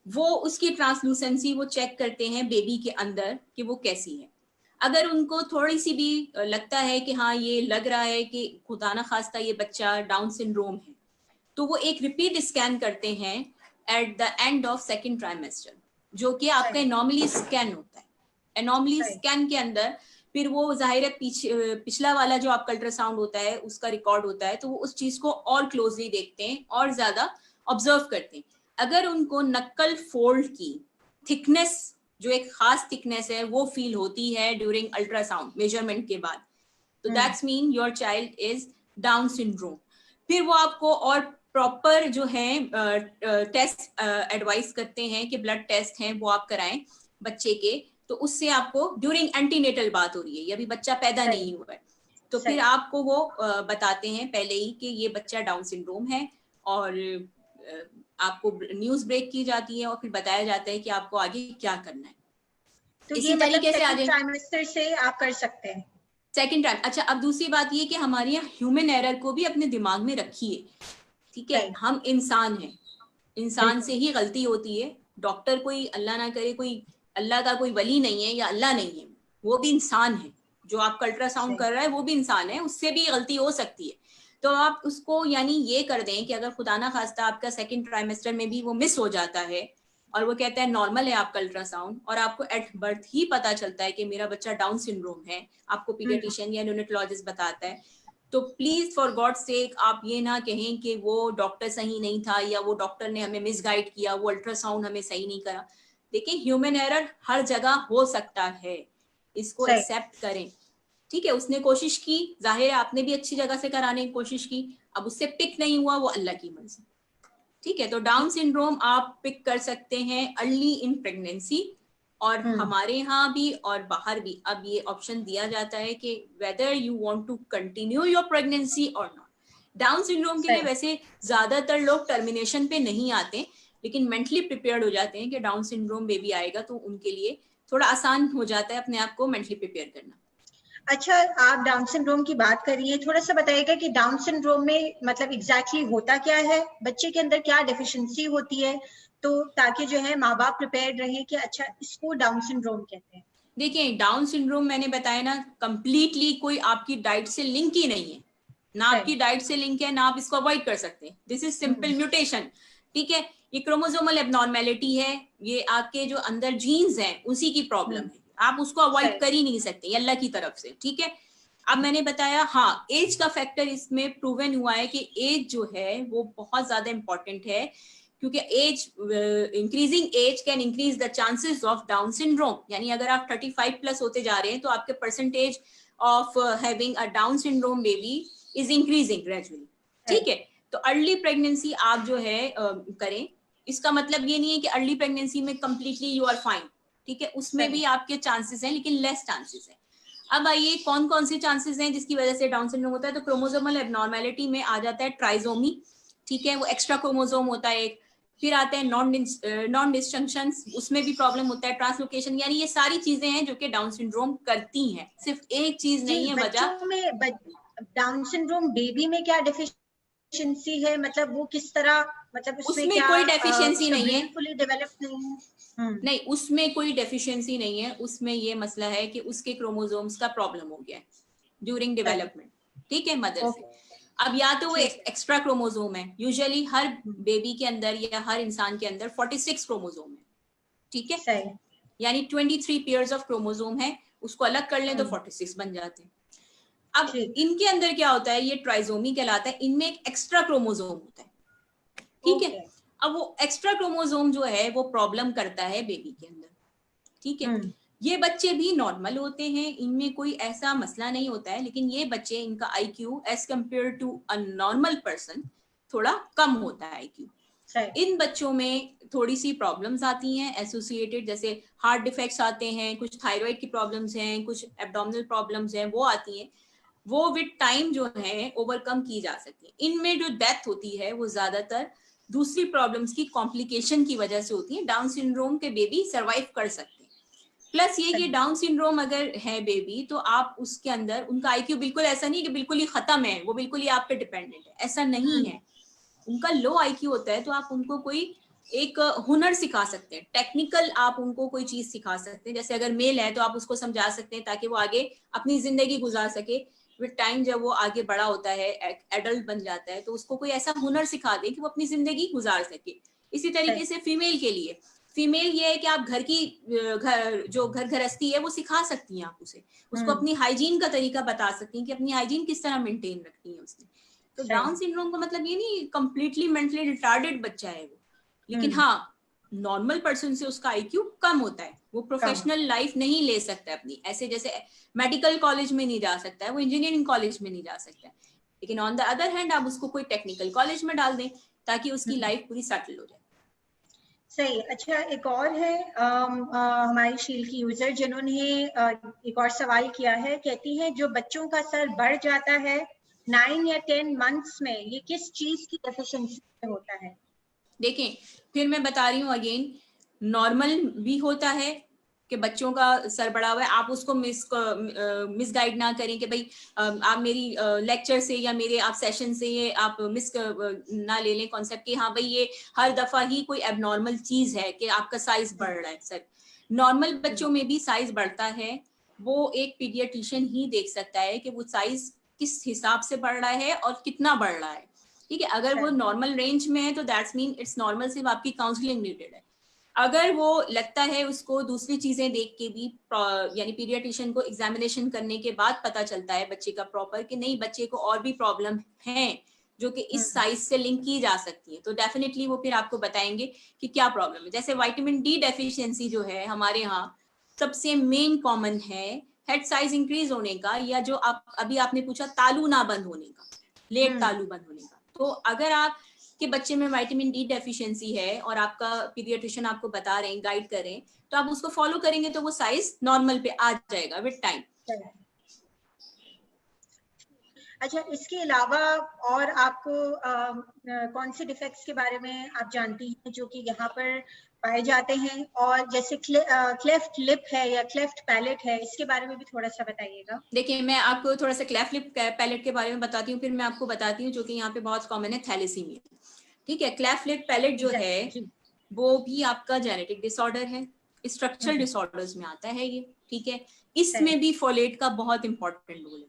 वो उसकी ट्रांसलूसेंसी वो चेक करते हैं बेबी के अंदर कि वो कैसी है। अगर उनको थोड़ी सी भी लगता है कि हाँ ये लग रहा है कि खुदा ना खास्ता ये बच्चा डाउन सिंड्रोम है, तो वो एक रिपीट स्कैन करते हैं at the end of second trimester, जो कि आपका एनॉमली स्कैन होता है। एनॉमली स्कैन के अंदर फिर वो जाहिर है पिछला वाला जो आपका अल्ट्रासाउंड होता है उसका रिकॉर्ड होता है, तो वो उस चीज को और क्लोजली देखते हैं और ज्यादा ऑब्जर्व करते हैं। अगर उनको नक्कल फोल्ड की थिकनेस, जो एक खास थिकनेस है, वो फील होती है ड्यूरिंग अल्ट्रासाउंड मेजरमेंट के बाद, तो that's mean your child is down syndrome. फिर वो आपको और प्रॉपर जो है टेस्ट एडवाइस करते हैं कि ब्लड टेस्ट हैं वो आप कराएं बच्चे के। तो उससे आपको ड्यूरिंग एंटीनेटल बात हो रही है, ये अभी बच्चा पैदा नहीं हुआ है, तो फिर आपको वो बताते हैं पहले ही कि ये बच्चा डाउन सिंड्रोम है, और आपको न्यूज ब्रेक की जाती है और फिर बताया जाता है कि आपको आगे क्या करना है। तो इसी तरीके से आगे ट्राइमेस्टर से आप कर सकते हैं सेकेंड टाइम। अच्छा, अब दूसरी बात ये कि हमारे यहाँ ह्यूमन एरर को भी अपने दिमाग में रखिए। ठीक है, हम इंसान हैं, इंसान से ही गलती होती है। डॉक्टर कोई अल्लाह ना करे कोई अल्लाह का कोई वली नहीं है या अल्लाह नहीं है, वो भी इंसान है। जो आपका अल्ट्रासाउंड कर रहा है वो भी इंसान है, उससे भी गलती हो सकती है। तो आप उसको यानी ये कर दें कि अगर खुदा ना खास्ता आपका सेकंड ट्राइमेस्टर में भी वो मिस हो जाता है और वो कहता है नॉर्मल है आपका अल्ट्रासाउंड, और आपको एट बर्थ ही पता चलता है कि मेरा बच्चा डाउन सिंड्रोम है, आपको पीडियाट्रिशियन या न्यूनेटोलॉजिस्ट बताता है, तो प्लीज फॉर गॉड सेक आप ये ना कहें कि वो डॉक्टर सही नहीं था या वो डॉक्टर ने हमें मिसगाइड किया, वो अल्ट्रासाउंड हमें सही नहीं करा। देखिए, ह्यूमन एरर हर जगह हो सकता है, इसको एक्सेप्ट करें। ठीक है, उसने कोशिश की, जाहिर है आपने भी अच्छी जगह से कराने की कोशिश की, अब उससे पिक नहीं हुआ, वो अल्लाह की मर्जी। ठीक है, तो डाउन सिंड्रोम आप पिक कर सकते हैं अर्ली इन प्रेगनेंसी, और हमारे यहाँ भी और बाहर भी अब ये ऑप्शन दिया जाता है कि whether you want to continue your pregnancy or not. Down syndrome के लिए वैसे ज्यादातर लोग टर्मिनेशन पे नहीं आते, लेकिन मेंटली प्रिपेयर्ड हो जाते हैं कि डाउन सिंड्रोम बेबी आएगा, तो उनके लिए थोड़ा आसान हो जाता है अपने आप को मेंटली प्रिपेयर करना। अच्छा, आप डाउन सिंड्रोम की बात करिए, थोड़ा सा बताइएगा कि डाउन सिंड्रोम में मतलब एग्जैक्टली होता क्या है, बच्चे के अंदर क्या डेफिशिएंसी होती है, तो ताकि जो है माँ बाप प्रिपेयर्ड रहे कि अच्छा इसको डाउन सिंड्रोम कहते हैं। देखिए, डाउन सिंड्रोम मैंने बताया ना, कंप्लीटली कोई आपकी डाइट से लिंक ही नहीं है, ना आपकी डाइट से लिंक है, ना आप इसको अवॉइड कर सकते हैं। This is simple mutation. ठीक है, ये क्रोमोसोमल एबनॉर्मेलिटी है, ये आपके जो अंदर जीन्स हैं उसी की प्रॉब्लम है, आप उसको अवॉइड कर ही नहीं सकते अल्लाह की तरफ से। ठीक है, अब मैंने बताया हाँ एज का फैक्टर इसमें प्रूवन हुआ है कि एज जो है वो बहुत ज्यादा इंपॉर्टेंट है, क्योंकि as increasing age can increase the chances of down syndrome. यानी अगर आप 35 प्लस होते जा रहे हैं तो आपके percentage of having a down syndrome baby is increasing gradually. ठीक है, तो अर्ली प्रेगनेंसी आप जो है करें, इसका मतलब ये नहीं है कि अर्ली प्रेगनेंसी में कंप्लीटली यू आर फाइन। ठीक है, उसमें भी आपके चांसेस हैं लेकिन लेस चांसेस हैं। अब आइए कौन कौन से चांसेस हैं जिसकी वजह से डाउन सिंड्रोम होता है। तो क्रोमोसोमल एबनॉर्मेलिटी में आ जाता है ट्राइजोमी। ठीक है, वो एक्स्ट्रा क्रोमोसोम होता है एक। फिर आते हैं नॉन डिस्जंक्शन, उसमें भी प्रॉब्लम होता है, ट्रांसलोकेशन, यानी ये सारी चीजें हैं जो कि डाउन सिंड्रोम करती हैं, सिर्फ एक चीज नहीं है वजह। डाउन सिंड्रोम बेबी में क्या डेफिशिएंसी है, मतलब वो किस तरह, मतलब उसमें क्या कोई डेफिशिएंसी नहीं है, फुली डेवलप नहीं है। नहीं, उसमें कोई डेफिशिएंसी नहीं है, उसमें ये मसला है कि उसके क्रोमोसोम्स का प्रॉब्लम हो गया है ड्यूरिंग डेवलपमेंट। ठीक है, मदर से। अब या तो वो एक्स्ट्रा क्रोमोसोम है, यूजुअली हर बेबी के अंदर या हर इंसान के अंदर 46 क्रोमोसोम है। ठीक है, सही। यानी 23 पेयर्स ऑफ क्रोमोसोम है, उसको अलग कर लें तो 46 बन जाते हैं। अब ठीक। इनके अंदर क्या होता है, ये ट्राइजोमी कहलाता है, इनमें एक एक्स्ट्रा क्रोमोसोम होता है, ठीक है। ओके। अब वो एक्स्ट्रा क्रोमोसोम जो है वो प्रॉब्लम करता है बेबी के अंदर, ठीक है। ये बच्चे भी नॉर्मल होते हैं, इनमें कोई ऐसा मसला नहीं होता है, लेकिन ये बच्चे, इनका IQ as compare to a normal person थोड़ा कम होता है आईक्यू। इन बच्चों में थोड़ी सी प्रॉब्लम्स आती हैं एसोसिएटेड, जैसे हार्ट डिफेक्ट्स आते हैं, कुछ थायराइड की प्रॉब्लम्स हैं, कुछ एब्डोमिनल प्रॉब्लम्स हैं, वो आती हैं, वो विद टाइम जो है ओवरकम की जा सकती है। इनमें जो डेथ होती है वो ज्यादातर दूसरी प्रॉब्लम्स की कॉम्प्लिकेशन की वजह से होती है। डाउन सिंड्रोम के बेबी सर्वाइव कर सकते हैं, प्लस ये कि डाउन सिंड्रोम अगर है बेबी तो आप उसके अंदर, उनका आईक्यू बिल्कुल ऐसा नहीं कि बिल्कुल ही खत्म है, वो बिल्कुल ही आप पे डिपेंडेंट है, ऐसा नहीं है। उनका लो आईक्यू होता है तो आप उनको कोई एक हुनर सिखा सकते हैं, टेक्निकल आप उनको कोई चीज सिखा सकते हैं। जैसे अगर मेल है तो आप उसको समझा सकते हैं ताकि वो आगे अपनी जिंदगी गुजार सके। विद टाइम जब वो आगे बड़ा होता है, एडल्ट बन जाता है, तो उसको कोई ऐसा हुनर सिखा दें कि वो अपनी जिंदगी गुजार सके। इसी तरीके से फीमेल के लिए, फीमेल ये है कि आप घर की जो घर गृहस्थी है वो सिखा सकती हैं, आप उसे, उसको अपनी हाइजीन का तरीका बता सकती हैं कि अपनी हाइजीन किस तरह मेंटेन रखनी है उसने। तो डाउन सिंड्रोम का मतलब ये नहीं कंप्लीटली मेंटली रिटार्डेड बच्चा है वो, लेकिन हाँ नॉर्मल पर्सन से उसका आईक्यू कम होता है, वो प्रोफेशनल लाइफ नहीं ले सकता अपनी, ऐसे जैसे मेडिकल कॉलेज में नहीं जा सकता है, वो इंजीनियरिंग कॉलेज में नहीं जा सकता है। लेकिन ऑन द अदर हैंड आप उसको कोई टेक्निकल कॉलेज में डाल दें ताकि उसकी लाइफ पूरी सेटल हो जाए। सही। अच्छा, एक और है हमारी शील्ड की यूजर जिन्होंने एक और सवाल किया है, कहती है जो बच्चों का सर बढ़ जाता है 9 या 10 मंथ्स में, ये किस चीज की डेफिशिएंसी से होता है? देखें, फिर मैं बता रही हूँ अगेन, नॉर्मल भी होता है कि बच्चों का सर बड़ा हुआ है, आप उसको मिसगाइड ना करें कि भाई आप मेरी लेक्चर से या मेरे आप सेशन से ये आप मिस ना ले लें कॉन्सेप्ट कि हाँ भाई ये हर दफा ही कोई एबनॉर्मल चीज है कि आपका साइज बढ़ रहा है। सर, नॉर्मल बच्चों में भी साइज बढ़ता है, वो एक पीडियाट्रिशियन ही देख सकता है कि वो साइज किस हिसाब से बढ़ रहा है और कितना बढ़ रहा है, ठीक है। अगर वो नॉर्मल रेंज में है तो दैट्स मीन इट्स नॉर्मल, सिर्फ आपकी काउंसलिंग नीडेड है। अगर वो लगता है उसको दूसरी चीजें देख के भी, यानी पीडियाट्रिशियन को एग्जामिनेशन करने के बाद पता चलता है बच्चे का प्रॉपर कि नहीं बच्चे को और भी प्रॉब्लम है जो कि इस साइज से लिंक की जा सकती है, तो डेफिनेटली वो फिर आपको बताएंगे कि क्या प्रॉब्लम है। जैसे विटामिन डी डेफिशिएंसी जो है हमारे यहाँ सबसे मेन कॉमन है हेड साइज इंक्रीज होने का, या जो आप अभी आपने पूछा तालू ना बंद होने का, लेट तालू बंद होने का। तो अगर आप के बच्चे में विटामिन डी डेफिशिएंसी है और आपका पीडियाट्रिशियन आपको बता रहे हैं, गाइड कर रहे हैं, तो आप उसको फॉलो करेंगे तो वो साइज नॉर्मल पे आ जाएगा विद टाइम। अच्छा, इसके अलावा और आपको कौन से डिफेक्ट्स के बारे में आप जानती हैं जो कि यहाँ पर पाए जाते हैं? और जैसे क्लेफ्ट लिप है या क्लेफ्ट पैलेट है, इसके बारे में भी थोड़ा सा बताइएगा। देखिए, मैं आपको थोड़ा सा क्लेफ्ट लिप पैलेट के बारे में बताती हूँ, फिर मैं आपको बताती हूँ जो कि यहाँ पे बहुत कॉमन है, थैलेसीमिया। ठीक है, क्लेफ्ट लिप पैलेट जो है वो भी आपका जेनेटिक डिसऑर्डर है, स्ट्रक्चरल डिसऑर्डर्स में आता है ये, ठीक है। इसमें भी फोलेट का बहुत इंपॉर्टेंट रोल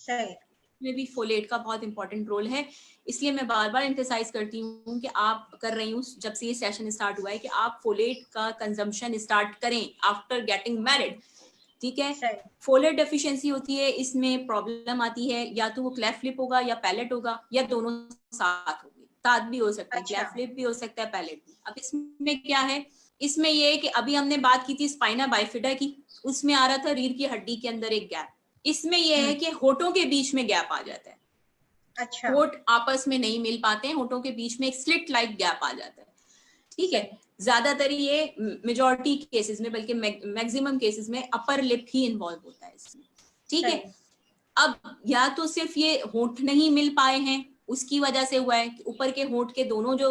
है, में भी फोलेट का बहुत इंपॉर्टेंट रोल है। इसलिए मैं बार बार एम्फेसाइज करती हूँ कि आप कर रही हूँ जब से ये सेशन स्टार्ट हुआ है कि आप फोलेट का कंजम्पशन स्टार्ट करें आफ्टर गेटिंग मैरिड, ठीक है। फोलेट डेफिशिएंसी होती है, इसमें प्रॉब्लम आती है, या तो वो क्लेफ्ट लिप होगा या पैलेट होगा या दोनों साथ होंगे, साथ भी हो सकता है, क्लेफ्ट लिप भी हो सकता है, पैलेट भी। अब इसमें क्या है, इसमें ये है कि अभी हमने बात की थी स्पाइना बाइफिडा की, उसमें आ रहा था रीढ़ की हड्डी के अंदर एक गैप, इसमें यह है कि होठों के बीच में गैप आ जाता है। अच्छा, होठ आपस में नहीं मिल पाते हैं, होठों के बीच में एक स्लिट लाइक गैप आ जाता है, ठीक है। ज्यादातर ये मेजॉरिटी केसेस में, बल्कि मैक्सिमम केसेस में अपर लिप ही इन्वॉल्व होता है इसमें, ठीक है। अब या तो सिर्फ ये होठ नहीं मिल पाए हैं उसकी वजह से हुआ है कि ऊपर के होठ के दोनों जो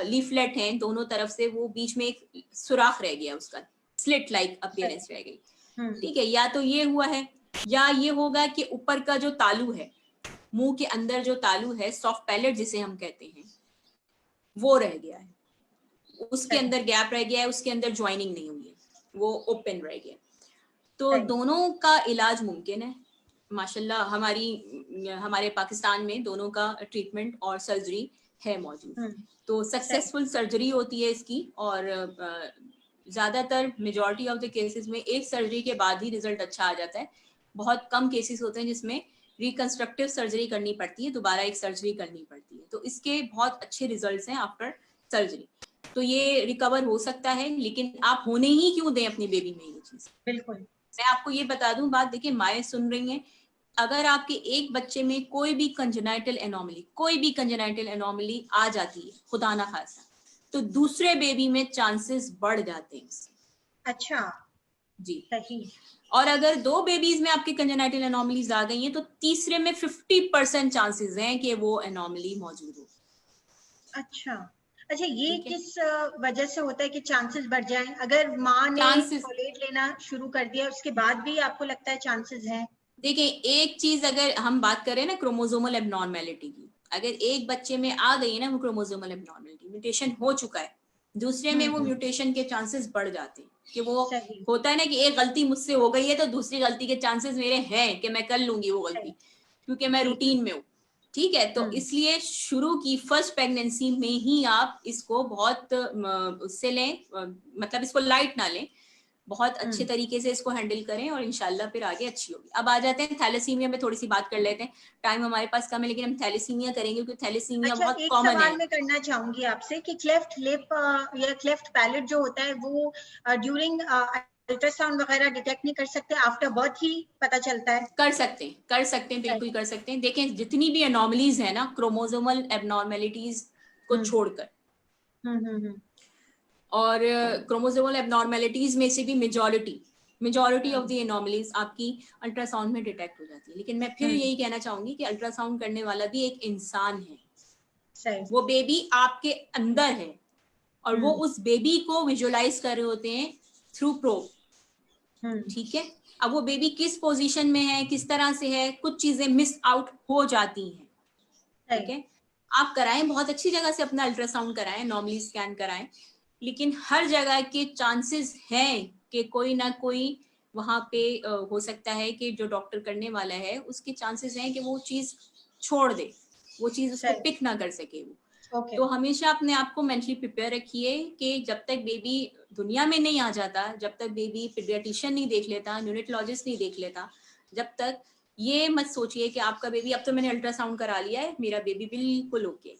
लीफलेट हैं दोनों तरफ से वो बीच में एक सुराख रह गया, उसका स्लिट लाइक अपीयरेंस रह गई, ठीक है। या तो ये हुआ है, या ये होगा कि ऊपर का जो तालू है, मुंह के अंदर जो तालू है, सॉफ्ट पैलेट जिसे हम कहते हैं, वो रह गया है, उसके अंदर गैप रह गया है, उसके अंदर ज्वाइनिंग नहीं हुई है, वो ओपन रह गया। तो दोनों का इलाज मुमकिन है माशाल्लाह, हमारे पाकिस्तान में दोनों का ट्रीटमेंट और सर्जरी है मौजूद। तो सक्सेसफुल सर्जरी होती है इसकी, और ज्यादातर मेजॉरिटी ऑफ द केसेस में एक सर्जरी के बाद ही रिजल्ट अच्छा आ जाता है। बहुत कम केसेस होते हैं जिसमें रिकंस्ट्रक्टिव सर्जरी करनी पड़ती है, दोबारा एक सर्जरी करनी पड़ती है। तो इसके बहुत अच्छे रिजल्ट्स हैं आफ्टर सर्जरी। तो ये रिकवर हो सकता है, लेकिन आप होने ही क्यों दें अपनी बेबी में ये चीज। बिल्कुल। मैं आपको ये बता दूं बात, देखिए माएँ सुन रही हैं, अगर आपके एक बच्चे में कोई भी कंजेनाइटल एनोमली आ जाती है, खुदा ना खासा, तो दूसरे बेबी में चांसेस बढ़ जाते हैं। अच्छा जी सही। और अगर 2 बेबीज में आपके कंजेनाइटल एनोमलीज आ गई हैं तो तीसरे में 50% चांसेस हैं कि वो एनोमली मौजूद हो। अच्छा अच्छा, ये ठीक है, किस वजह से होता है कि चांसेस बढ़ जाएं? अगर माँ ने चांसेस फॉलेट लेना शुरू कर दिया उसके बाद भी आपको लगता है चांसेस हैं? देखिए, एक चीज अगर हम बात करें ना क्रोमोसोमल एबनॉर्मेलिटी की, अगर एक बच्चे में आ गई है ना वो क्रोमोसोमल एबनॉर्मेलिटी, म्यूटेशन हो चुका है, दूसरे में वो म्यूटेशन के चांसेस बढ़ जाते हैं। कि वो सही होता है ना कि एक गलती मुझसे हो गई है तो दूसरी गलती के चांसेस मेरे हैं कि मैं कर लूंगी वो गलती, सही। क्योंकि मैं ठीक। रूटीन में हूँ। ठीक है, तो हम्म इसलिए शुरू की फर्स्ट प्रेगनेंसी में ही आप इसको बहुत उससे लें, मतलब इसको लाइट ना लें, बहुत अच्छे हम्म। तरीके से इसको हैंडल करें और इंशाल्लाह फिर आगे अच्छी होगी। अब आ जाते हैं थैलेसीमिया में, थोड़ी सी बात कर लेते हैं, टाइम हमारे पास कम है लेकिन हम थैलेसीमिया करेंगे क्योंकि थैलेसीमिया अच्छा, बहुत एक कॉमन है। सवाल मैं करना चाहूंगी आपसे कि क्लेफ्ट लिप या क्लेफ्ट पैलेट जो होता है वो ड्यूरिंग अल्ट्रासाउंड वगैरह डिटेक्ट नहीं कर सकते? आफ्टर बर्थ ही पता चलता है? कर सकते हैं, बिल्कुल कर सकते हैं। देखें, जितनी भी एनॉमलीज है ना, क्रोमोसोमल एबनॉर्मेलिटीज को हम्म छोड़कर, हम्म हम्म हम्म और क्रोमोसोमल एबनॉर्मेलिटीज में से भी मेजॉरिटी ऑफ द एनॉमलीज आपकी अल्ट्रासाउंड में डिटेक्ट हो जाती है। लेकिन मैं फिर हम्म, यही कहना चाहूंगी कि अल्ट्रासाउंड करने वाला भी एक इंसान है, सही। वो बेबी आपके अंदर है और वो हम्म उस बेबी को विजुअलाइज कर रहे होते हैं थ्रू प्रोब। हम्म, ठीक है, अब वो बेबी किस पोजीशन में है, किस तरह से है, कुछ चीजें मिस आउट हो जाती हैं। ठीक सही। है, आप कराएं, बहुत अच्छी जगह से अपना अल्ट्रासाउंड कराएं, नॉर्मली स्कैन कराएं, लेकिन हर जगह के चांसेस हैं कि कोई ना कोई वहां पे हो सकता है कि जो डॉक्टर करने वाला है उसके चांसेस हैं कि वो चीज छोड़ दे, वो चीज उसको सही। पिक ना कर सके वो। ओके। तो हमेशा अपने आप को मेंटली प्रिपेयर रखिए कि जब तक बेबी दुनिया में नहीं आ जाता, जब तक बेबी पीडियाट्रिशियन नहीं देख लेता, न्यूनेटोलॉजिस्ट नहीं देख लेता, जब तक ये मत सोचिए कि आपका बेबी, अब तो मैंने अल्ट्रासाउंड करा लिया है, मेरा बेबी बिल्कुल ओके।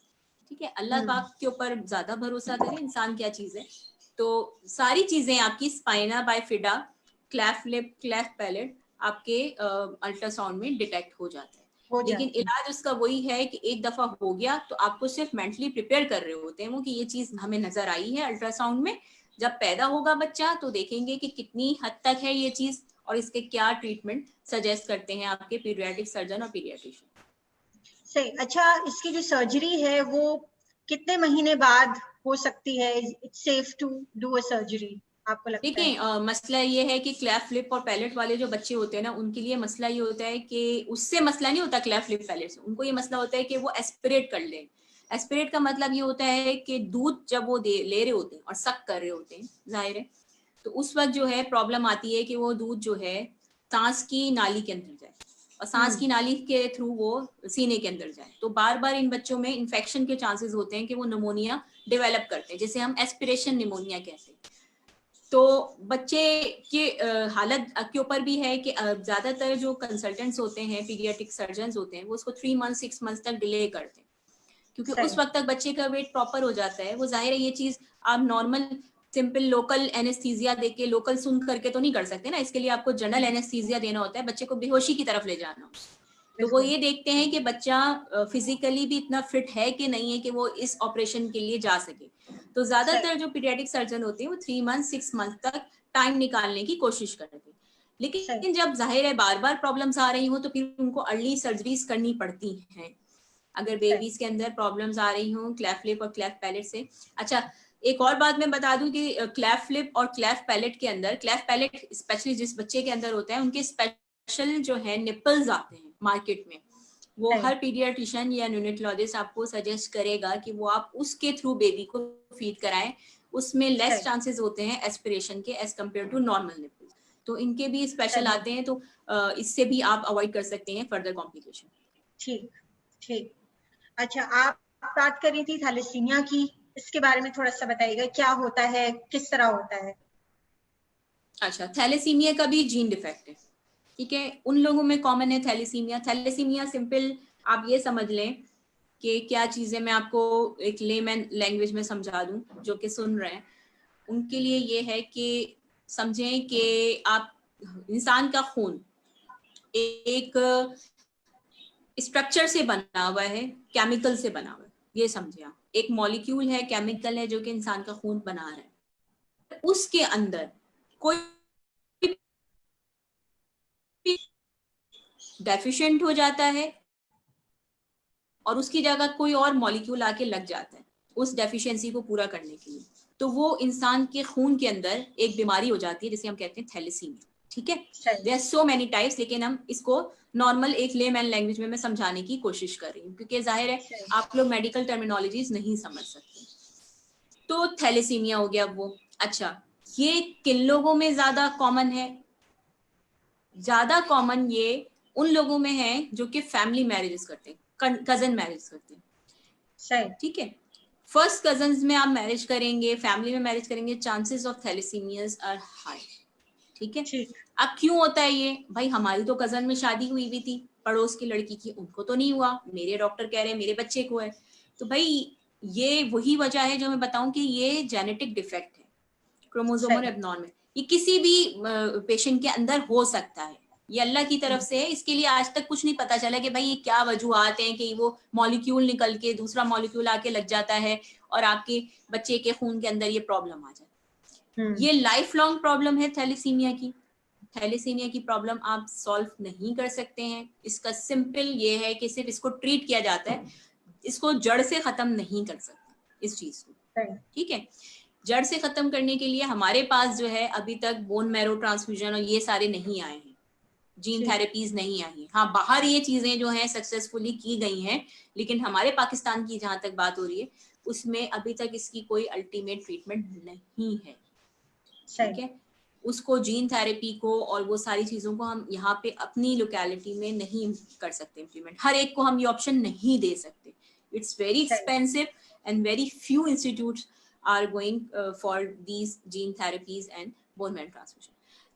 ठीक है, अल्लाह हम्म पाक के ऊपर ज्यादा भरोसा करें, इंसान क्या चीज है। तो सारी चीजें आपकी spina bifida, cleft lip, cleft palate आपके अल्ट्रासाउंड में डिटेक्ट हो जाता है। हो लेकिन जाती है। इलाज उसका वही है कि एक दफा हो गया तो आपको सिर्फ मेंटली प्रिपेयर कर रहे होते हैं वो कि ये चीज हमें नजर आई है अल्ट्रासाउंड में, जब पैदा होगा बच्चा तो देखेंगे कि कितनी हद तक है ये चीज और इसके क्या ट्रीटमेंट सजेस्ट करते हैं आपके पीडियाट्रिक सर्जन और पीडियाट्रिशियन। सही। अच्छा, इसकी जो सर्जरी है वो कितने महीने बाद हो सकती है? It's safe to do a surgery आपको लगता है? देखिए, मसला ये है कि क्लेफ्ट लिप और पैलेट वाले जो बच्चे होते हैं ना, उनके लिए मसला ये होता है कि उससे मसला नहीं होता क्लेफ्ट लिप पैलेट से, उनको ये मसला होता है कि वो एस्पिरेट कर लें। एस्पिरेट का मतलब ये होता है कि दूध जब वो ले रहे होते हैं और सक कर रहे होते हैं, जाहिर है, तो उस वक्त जो है प्रॉब्लम आती है कि वो दूध जो है सांस की नाली के अंदर जाए और सांस की नाली के थ्रू वो सीने के अंदर जाए, तो बार बार इन बच्चों में इन्फेक्शन के चांसेस होते हैं कि वो निमोनिया डेवलप करते हैं, जिसे हम एस्पिरेशन निमोनिया कहते हैं। तो बच्चे की हालत के ऊपर भी है कि ज्यादातर जो कंसल्टेंट्स होते हैं, पीडियाट्रिक सर्जन होते हैं, वो उसको 3 मंथ 6 मंथ तक डिले करते हैं, क्योंकि सही। उस वक्त तक बच्चे का वेट प्रॉपर हो जाता है। वो जाहिर है ये चीज आप नॉर्मल सिंपल लोकल एनेस्थीसिया दे के, लोकल सुन करके तो नहीं कर सकते ना, इसके लिए आपको जनरल एनेस्थीसिया देना होता है, बच्चे को बेहोशी की तरफ ले जाना। तो वो बिल्कुल। ये देखते हैं कि बच्चा फिजिकली भी इतना फिट है कि नहीं है कि वो इस ऑपरेशन के लिए जा सके। तो सही। ज्यादातर जो पीडियाट्रिक सर्जन होते हैं वो 3 मंथ 6 मंथ तक टाइम निकालने की कोशिश करते हैं। सही। लेकिन जब जाहिर है बार बार प्रॉब्लम्स आ रही हो तो फिर उनको अर्ली सर्जरीज करनी पड़ती हैं, अगर सही। बेबीज के अंदर प्रॉब्लम्स आ रही हो क्लेफ्ट लिप और क्लेफ्ट पैलेट से। अच्छा, एक और बात मैं बता दूं कि क्लेफ्ट लिप और क्लेफ्ट पैलेट के अंदर, क्लेफ्ट पैलेट स्पेशली जिस बच्चे के अंदर होता है, उनके स्पेशल जो है निपल्स आते हैं मार्केट में, वो सही। हर पीडियाट्रिशियन या न्यूनेटोलॉजिस्ट आपको सजेस्ट करेगा कि वो आप उसके थ्रू बेबी को फीड कराएं, उसमें लेस सही। चांसेस होते हैं एस्पिरेशन के as compare to normal nipples. तो इनके भी स्पेशल सही। आते हैं, तो इससे भी आप अवॉइड कर सकते हैं फर्दर कॉम्प्लिकेशन। ठीक। ठीक। अच्छा, आप बात कर रही थी थैलेसीमिया की, इसके बारे में थोड़ा सा बताइएगा, क्या होता है, किस तरह होता है? अच्छा, थैलेसीमिया का भी जीन डिफेक्ट है, ठीक है, उन लोगों में कॉमन है थैलेसीमिया। थैलेसीमिया सिंपल आप ये समझ लें कि क्या चीजें, मैं आपको एक लेमैन लैंग्वेज में समझा दूं, जो कि सुन रहे हैं उनके लिए ये है कि समझें कि आप, इंसान का खून एक स्ट्रक्चर से बना हुआ है, केमिकल से बना हुआ है, ये समझे आप, एक मॉलिक्यूल है, केमिकल है जो कि इंसान का खून बना रहा है। उसके अंदर कोई डेफिशिएंट हो जाता है और उसकी जगह कोई और मॉलिक्यूल आके लग जाता है उस डेफिशिएंसी को पूरा करने के लिए, तो वो इंसान के खून के अंदर एक बीमारी हो जाती है जिसे हम कहते हैं थैलेसीमिया, ठीक है। There are so many types, लेकिन हम इसको नॉर्मल एक लेमैन लैंग्वेज में मैं समझाने की कोशिश कर रही हूँ, क्योंकि जाहिर है आप लोग मेडिकल टर्मिनोलॉजीज नहीं समझ सकते। तो थैलेसीमिया हो गया वो। अच्छा, ये किन लोगों में ज्यादा कॉमन है? ज्यादा कॉमन ये उन लोगों में है जो कि फैमिली मैरिजेस करते हैं, कजन मैरिज करते हैं, ठीक है। फर्स्ट कजन्स में आप मैरिज करेंगे, फैमिली में मैरिज करेंगे, चांसेस ऑफ थैलेसीमियाज आर हाई, ठीक है। अब क्यों होता है ये? भाई हमारी तो कजन में शादी हुई भी थी पड़ोस की लड़की की, उनको तो नहीं हुआ, मेरे डॉक्टर कह रहे हैं मेरे बच्चे को है। तो भाई ये वही वजह है जो मैं बताऊं कि ये जेनेटिक डिफेक्ट है, क्रोमोसोमल एबनॉर्मल, ये किसी भी पेशेंट के अंदर हो सकता है, ये अल्लाह की तरफ से है। इसके लिए आज तक कुछ नहीं पता चला कि भाई ये क्या वजूहात हैं कि वो मॉलिक्यूल निकल के दूसरा मॉलिक्यूल आके लग जाता है और आपके बच्चे के खून के अंदर ये प्रॉब्लम आ जाती है। ये लाइफ लॉन्ग प्रॉब्लम है थैलेसीमिया की। थैलेसीमिया की प्रॉब्लम आप सॉल्व नहीं कर सकते हैं। इसका सिंपल ये है कि सिर्फ इसको ट्रीट किया जाता है, इसको जड़ से खत्म नहीं कर सकते इस चीज को, ठीक है। जड़ से खत्म करने के लिए हमारे पास जो है अभी तक बोन मैरो ट्रांसफ्यूजन और ये सारे नहीं आए हैं, जीन थेरेपीज नहीं आई हैं। हाँ, बाहर ये चीजें जो हैं सक्सेसफुली की गई हैं, लेकिन हमारे पाकिस्तान की जहां तक बात हो रही है उसमें अभी तक इसकी कोई अल्टीमेट ट्रीटमेंट नहीं है, ठीक है। उसको जीन थेरेपी को और वो सारी चीजों को हम यहाँ पे अपनी लोकेलिटी में नहीं कर सकते इम्प्लीमेंट, हर एक को हम ये ऑप्शन नहीं दे सकते। It's very expensive and very few institutes are going for these gene therapies and bone marrow transfusion,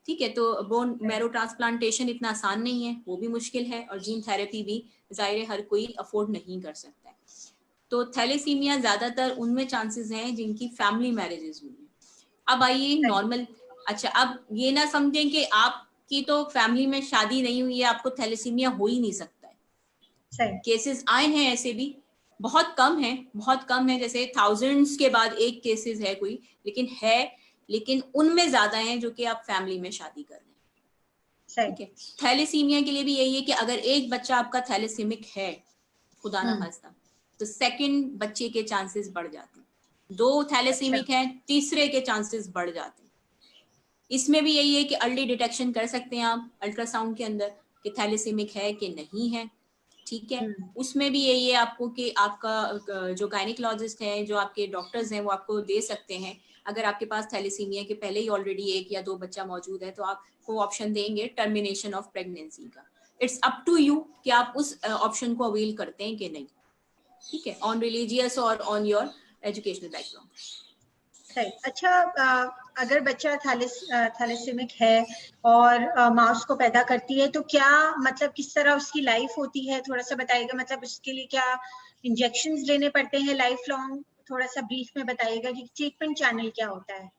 ठीक है। तो बोन मैरो ट्रांसप्लांटेशन इतना आसान नहीं है, वो भी मुश्किल है, और जीन थेरेपी भी जाहिर है हर कोई अफोर्ड नहीं कर सकता है। तो थैलेसीमिया ज्यादातर उनमें चांसेस हैं जिनकी फैमिली मैरिजेस हुई है। अब आइए नॉर्मल, अच्छा अब ये ना समझें कि आपकी तो फैमिली में शादी नहीं हुई है, आपको थैलेसीमिया हो ही नहीं सकता है। केसेस आए हैं ऐसे भी, बहुत कम है, बहुत कम है, जैसे थाउजेंड्स के बाद एक केसेस है कोई, लेकिन है, लेकिन उनमें ज्यादा हैं जो कि आप फैमिली में शादी कर रहे हैं, ठीक है। थैलेसीमिया के लिए भी यही है कि अगर एक बच्चा आपका थैलेसीमिक है, खुदा ना खास्ता, तो सेकंड बच्चे के चांसेस बढ़ जाते हैं, दो थैलेसीमिक हैं तीसरे के चांसेस बढ़ जाते हैं। इसमें भी यही है कि अर्ली डिटेक्शन कर सकते हैं आप अल्ट्रासाउंड के अंदर कि थैलेसीमिक है कि नहीं है, ठीक है। उसमें भी यही है आपको कि आपका जो गायनिकोलॉजिस्ट है, जो आपके डॉक्टर्स हैं, वो आपको दे सकते हैं, अगर आपके पास थैलेसीमिया के पहले ही ऑलरेडी एक या दो बच्चा मौजूद है तो आपको ऑप्शन देंगे टर्मिनेशन ऑफ प्रेगनेंसी का। इट्स अप टू यू कि आप उस ऑप्शन को अवेल करते हैं कि नहीं, ठीक है, ऑन रिलीजियस और ऑन योर एजुकेशनल बैकग्राउंड। अच्छा, अगर बच्चा थैलेसीमिक है और माँ उसको पैदा करती है तो क्या मतलब किस तरह उसकी लाइफ होती है, थोड़ा सा बताइएगा। मतलब उसके लिए क्या इंजेक्शंस लेने पड़ते हैं लाइफ लॉन्ग? थोड़ा सा ब्रीफ में बताइएगा कि ट्रीटमेंट चैनल क्या होता है।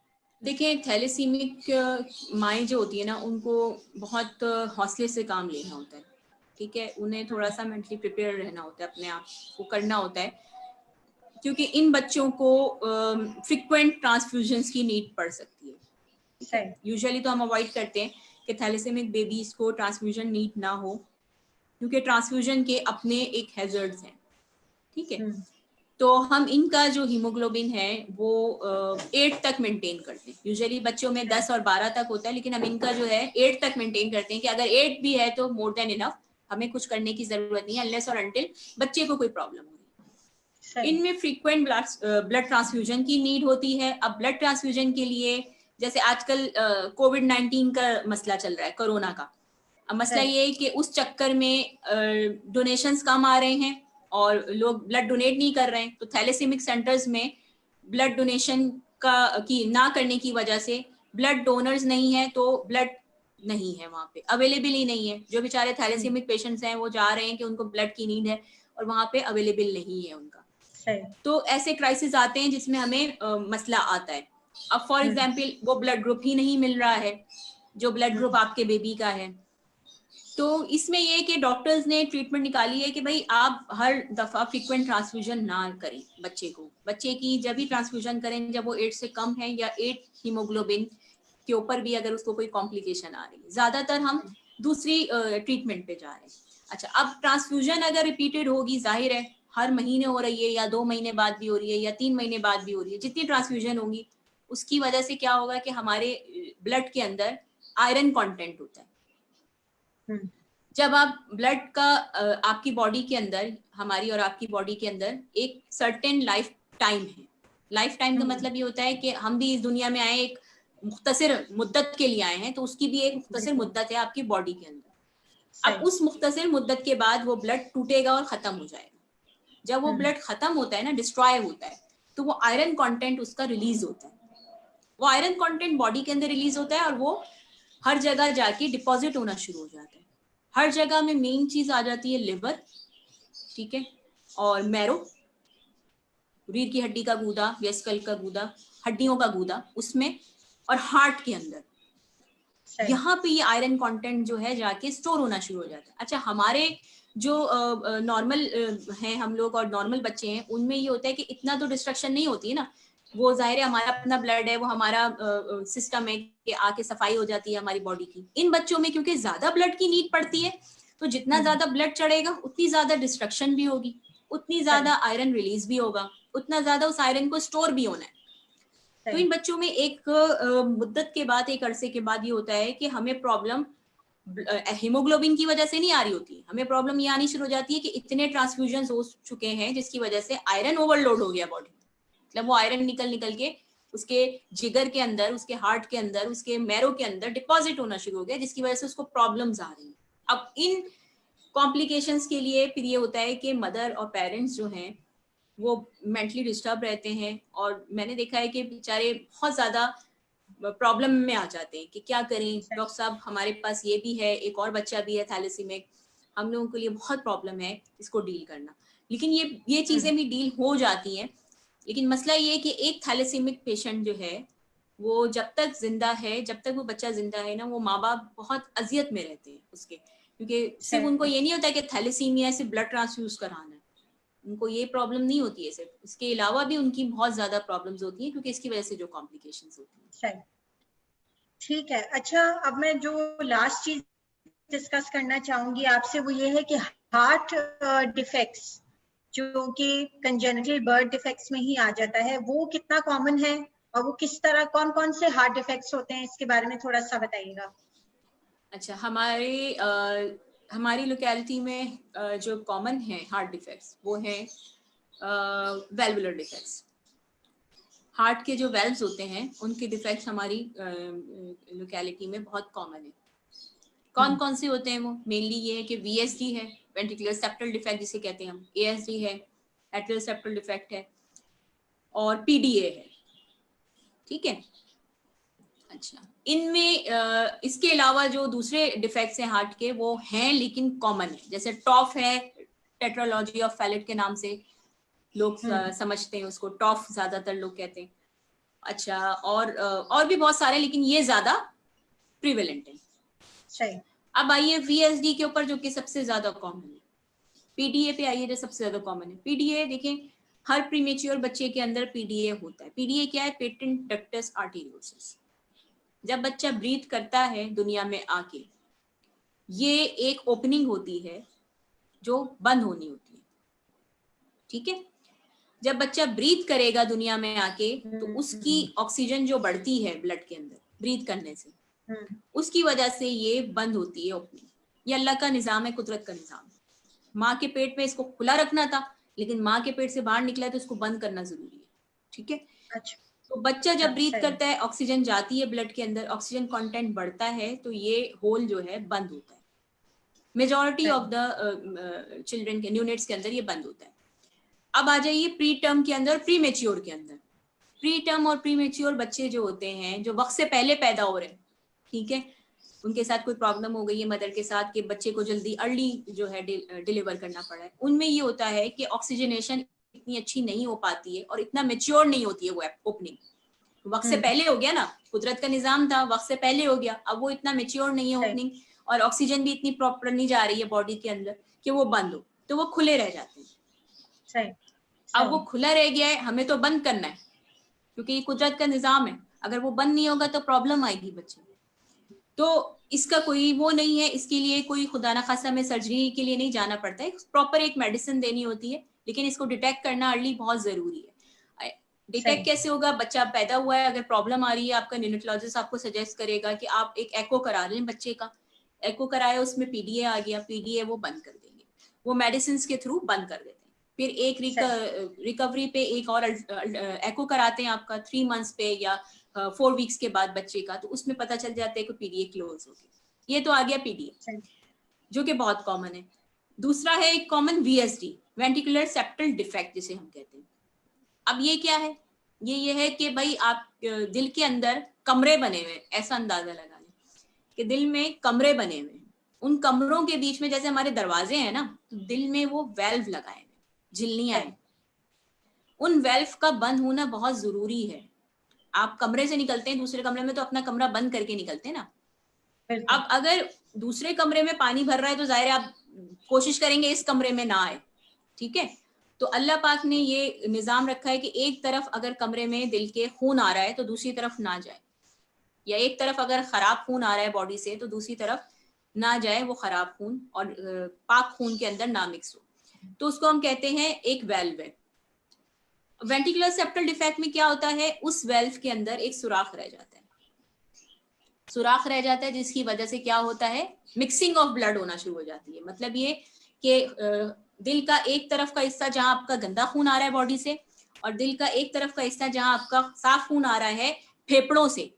देखिए, थैलेसीमिक माएँ जो होती है ना, उनको बहुत हौसले से काम लेना होता है, ठीक है। उन्हें थोड़ा सा मेंटली प्रिपेयर रहना होता है, अपने आप को करना होता है, क्योंकि इन बच्चों को फ्रिक्वेंट ट्रांसफ्यूजन्स की नीड पड़ सकती है। यूजुअली तो हम अवॉइड करते हैं कि थैलेसीमिक बेबीज को ट्रांसफ्यूजन नीड ना हो, क्योंकि ट्रांसफ्यूजन के अपने एक हैजर्ड्स हैं, ठीक है। तो हम इनका जो हीमोग्लोबिन है वो 8 तक मेंटेन करते हैं। यूजुअली बच्चों में 10 और 12 तक होता है, लेकिन हम इनका जो है 8 तक मेंटेन करते हैं कि अगर 8 भी है तो मोर देन इनफ, हमें कुछ करने की जरूरत नहीं है अनलेस और अनटिल बच्चे को कोई प्रॉब्लम हो रही है। इनमें फ्रीक्वेंट ब्लड ट्रांसफ्यूजन की नीड होती है। अब ब्लड ट्रांसफ्यूजन के लिए जैसे आजकल कोविड-19 का मसला चल रहा है, कोरोना का, अब मसला ये है कि उस चक्कर में डोनेशंस कम आ रहे हैं और लोग ब्लड डोनेट नहीं कर रहे हैं, तो थैलेसीमिक सेंटर्स में ब्लड डोनेशन की ना करने की वजह से ब्लड डोनर्स नहीं है तो ब्लड नहीं है वहां पे, अवेलेबल ही नहीं है। जो बेचारे थैलेसीमिक पेशेंट्स हैं वो जा रहे हैं कि उनको ब्लड की नीड है और वहां पे अवेलेबल नहीं है उनका। तो ऐसे क्राइसिस आते हैं जिसमें हमें मसला आता है। अब फॉर एग्जाम्पल वो ब्लड ग्रुप ही नहीं मिल रहा है जो ब्लड ग्रुप आपके बेबी का है, तो इसमें ये कि डॉक्टर्स ने ट्रीटमेंट निकाली है कि भाई आप हर दफा फ्रीक्वेंट ट्रांसफ्यूजन ना करें बच्चे को। बच्चे की जब भी ट्रांसफ्यूजन करें जब वो 8 से कम है या 8 हीमोग्लोबिन के ऊपर भी अगर उसको कोई कॉम्प्लिकेशन आ रही है। ज्यादातर हम दूसरी ट्रीटमेंट पे जा रहे हैं। अच्छा, अब ट्रांसफ्यूजन अगर रिपीटेड होगी, जाहिर है हर महीने हो रही है या 2 महीने बाद भी हो रही है या 3 महीने बाद भी हो रही है, जितनी ट्रांसफ्यूजन होगी उसकी वजह से क्या होगा कि हमारे ब्लड के अंदर आयरन कंटेंट होता है। जब आप ब्लड का आपकी बॉडी के अंदर, हमारी और आपकी बॉडी के अंदर एक सर्टेन लाइफ टाइम है। लाइफ टाइम का मतलब ये होता है कि हम भी इस दुनिया में आए एक मुख्तसर मुद्दत के लिए आए हैं, तो उसकी भी एक मुख्तसर मुद्दत है आपकी बॉडी के अंदर। अब उस मुख्तसर मुद्दत के बाद वो ब्लड टूटेगा और खत्म हो जाएगा। जब वो ब्लड खत्म होता है ना, डिस्ट्रॉय होता है, तो वो आयरन कंटेंट उसका रिलीज होता है। वो आयरन कंटेंट बॉडी के अंदर रिलीज होता है और वो हर जगह जाके डिपॉजिट होना शुरू हो जाता है। हर जगह में मेन चीज आ जाती है लिवर, ठीक है, और मैरो, रीढ़ की हड्डी का गूदा या स्कल का गूदा, हड्डियों का गूदा उसमें, और हार्ट के अंदर। यहाँ पे ये आयरन कंटेंट जो है जाके स्टोर होना शुरू हो जाता है। अच्छा, हमारे जो नॉर्मल हैं हम लोग और नॉर्मल बच्चे हैं, उनमें ये होता है कि इतना तो डिस्ट्रक्शन नहीं होती है ना। वो जाहिर है हमारा अपना ब्लड है, वो हमारा सिस्टम है कि आके सफाई हो जाती है हमारी बॉडी की। इन बच्चों में क्योंकि ज्यादा ब्लड की नीड पड़ती है, तो जितना ज्यादा ब्लड चढ़ेगा उतनी ज्यादा डिस्ट्रक्शन भी होगी, उतनी ज्यादा आयरन रिलीज भी होगा, उतना ज्यादा उस आयरन को स्टोर भी होना है। तो इन बच्चों में एक मुद्दत के बाद, एक अरसे के बाद ये होता है कि हमें प्रॉब्लम हीमोग्लोबिन की वजह से नहीं आ रही होती। हमें प्रॉब्लम ये आनी शुरू हो जाती है कि इतने ट्रांसफ्यूजन हो चुके हैं जिसकी वजह से आयरन ओवरलोड हो गया बॉडी। मतलब वो आयरन निकल निकल के उसके जिगर के अंदर, उसके हार्ट के अंदर, उसके मैरो के अंदर डिपॉजिट होना शुरू हो गया, जिसकी वजह से उसको प्रॉब्लम्स आ रही हैं। अब इन कॉम्प्लिकेशंस के लिए फिर ये होता है कि मदर और पेरेंट्स जो हैं वो मेंटली डिस्टर्ब रहते हैं, और मैंने देखा है कि बेचारे बहुत ज्यादा प्रॉब्लम में आ जाते हैं कि क्या करें डॉक्टर साहब, हमारे पास ये भी है, एक और बच्चा भी है थैलेसीमिक, हम लोगों के लिए बहुत प्रॉब्लम है इसको डील करना। लेकिन ये चीजें भी डील हो जाती हैं। लेकिन मसला ये है कि एक थैलेसीमिक पेशेंट जो है वो जब तक जिंदा है, जब तक वो बच्चा जिंदा है ना, वो माँ बाप बहुत अजियत में रहते हैं उसके, क्योंकि सिर्फ उनको ये नहीं होता कि थैलेसीमिया से ब्लड ट्रांसफ्यूज कराना है, उनको ये प्रॉब्लम नहीं होती है सिर्फ, इसके अलावा भी उनकी बहुत ज्यादा प्रॉब्लम्स होती हैं क्योंकि इसकी वजह से जो कॉम्प्लिकेशंस होती हैं। ठीक है। अच्छा, अब मैं जो लास्ट चीज डिस्कस करना चाहूंगी आपसे वो ये है कि हार्ट डिफेक्ट्स जो कि कंजेनिटल बर्थ डिफेक्ट्स में ही आ जाता है, वो कितना कॉमन है और वो किस तरह, कौन कौन से हार्ट डिफेक्ट्स होते हैं, इसके बारे में थोड़ा सा बताइएगा। अच्छा, हमारी लोकेलिटी में जो कॉमन है हार्ट डिफेक्ट्स वो है वेल्वुलर डिफेक्ट्स। हार्ट के जो वेल्व्स होते हैं उनके डिफेक्ट्स हमारी लोकेलिटी में बहुत कॉमन है। कौन कौन से होते हैं वो? मेनली ये है कि VSD है, वेंट्रिकुलर सेप्टल डिफेक्ट जिसे कहते हैं हम, ASD है, एट्रियल सेप्टल डिफेक्ट है, और PDA है, ठीक है। अच्छा, इनमें इसके अलावा जो दूसरे डिफेक्ट्स हैं हार्ट के वो हैं लेकिन कॉमन है, जैसे टॉफ है, टेट्रालॉजी ऑफ फैलेट के नाम से लोग समझते हैं उसको, टॉफ ज्यादातर लोग कहते हैं। अच्छा, और भी बहुत सारे, लेकिन ये ज्यादा प्रिवेलेंट है। सही। अब आइए VSD के ऊपर जो कि सबसे ज्यादा कॉमन है। PDA पे आइए जो सबसे ज्यादा कॉमन है। PDA देखें, हर प्रीमेच्योर बच्चे के अंदर PDA होता है। PDA क्या है? Patent ductus arteriosus. जब बच्चा ब्रीथ करता है दुनिया में आके, ये एक ओपनिंग होती है जो बंद होनी होती है, ठीक है। जब बच्चा ब्रीथ करेगा दुनिया में आके तो उसकी ऑक्सीजन जो बढ़ती है ब्लड के अंदर ब्रीथ करने से, उसकी वजह से ये बंद होती है ओपनिंग। ये अल्लाह का निजाम है, कुदरत का निजाम है। माँ के पेट में इसको खुला रखना था, लेकिन माँ के पेट से बाहर निकला है तो इसको बंद करना जरूरी है, ठीक है। अच्छा। तो बच्चा जब ब्रीथ करता है, ऑक्सीजन जाती है ब्लड के अंदर, ऑक्सीजन कंटेंट बढ़ता है तो ये होल जो है बंद होता है। मेजॉरिटी ऑफ द चिल्ड्रन के, न्यूनेट्स के अंदर ये बंद होता है। अब आ जाइए प्री टर्म के अंदर, प्री मेच्योर के अंदर। प्री टर्म और प्री मेच्योर बच्चे जो होते हैं, जो वक्त से पहले पैदा हो रहे हैं, ठीक है, उनके साथ कोई प्रॉब्लम हो गई है मदर के साथ कि बच्चे को जल्दी अर्ली जो है डिलीवर करना पड़ा है, उनमें ये होता है कि ऑक्सीजनेशन इतनी अच्छी नहीं हो पाती है और इतना मेच्योर नहीं होती है वो ओपनिंग। वक्त से पहले हो गया ना, कुदरत का निजाम था, वक्त से पहले हो गया, अब वो इतना मेच्योर नहीं है ओपनिंग, और ऑक्सीजन भी इतनी प्रॉपर नहीं जा रही है बॉडी के अंदर कि वो बंद हो, तो वो खुले रह जाते हैं। अब वो खुला रह गया है, हमें तो बंद करना है क्योंकि ये कुदरत का निजाम है, अगर वो बंद नहीं होगा तो प्रॉब्लम आएगी बच्चे। तो इसका कोई वो नहीं है, इसके लिए कोई खुदा ना खासा में सर्जरी के लिए नहीं जाना पड़ता है, प्रॉपर एक मेडिसिन देनी होती है, लेकिन इसको डिटेक्ट करना अर्ली बहुत जरूरी है। डिटेक्ट कैसे होगा? बच्चा पैदा हुआ है, अगर प्रॉब्लम आ रही है, आपका न्यूनेटोलॉजिस्ट आपको सजेस्ट करेगा कि आप एक एको करा लें बच्चे का, एको कराया, उसमें पीडीए आ गया, पीडीए वो बंद कर देंगे, वो मेडिसिन के थ्रू बंद कर देते हैं। फिर एक रिकवरी पे एक और एको कराते हैं आपका 3 मंथ्स पे या 4 वीक्स के बाद बच्चे का, तो उसमें पता चल जाता है कि पीडीए क्लोज हो गया। ये तो आ गया पीडीए, जो कि बहुत कॉमन है। दूसरा है एक common VSD, ventricular septal defect जिसे हम कहते हैं। अब ये क्या है? ये है कि भाई आप दिल के अंदर कमरे बने हुए, ऐसा अंदाजा लगा लें कि दिल में कमरे बने हुए, उन कमरों के बीच में जैसे हमारे दरवाजे हैं ना, दिल में वो वेल्व लगाए, झिल्लियां हैं, उन वेल्व का बंद होना बहुत जरूरी है। आप कमरे से निकलते हैं दूसरे कमरे में तो अपना कमरा बंद करके निकलते हैं ना। अब अगर दूसरे कमरे में पानी भर रहा है तो जाहिर है आप कोशिश करेंगे इस कमरे में ना आए, ठीक है। तो अल्लाह पाक ने ये निजाम रखा है कि एक तरफ अगर कमरे में दिल के खून आ रहा है तो दूसरी तरफ ना जाए, या एक तरफ अगर खराब खून आ रहा है बॉडी से तो दूसरी तरफ ना जाए वो खराब खून, और पाक खून के अंदर ना मिक्स हो, तो उसको हम कहते हैं एक वेल्व है। वेंट्रिकुलर सेप्टल डिफेक्ट में क्या होता है? उस वेल्व के अंदर एक सुराख रह जाता है, सुराख रह जाता है, जिसकी वजह से क्या होता है? मिक्सिंग ऑफ ब्लड होना शुरू हो जाती है। मतलब ये कि दिल का एक तरफ का हिस्सा जहां आपका गंदा खून आ रहा है बॉडी से, और दिल का एक तरफ का हिस्सा जहां आपका साफ खून आ रहा है फेफड़ों से,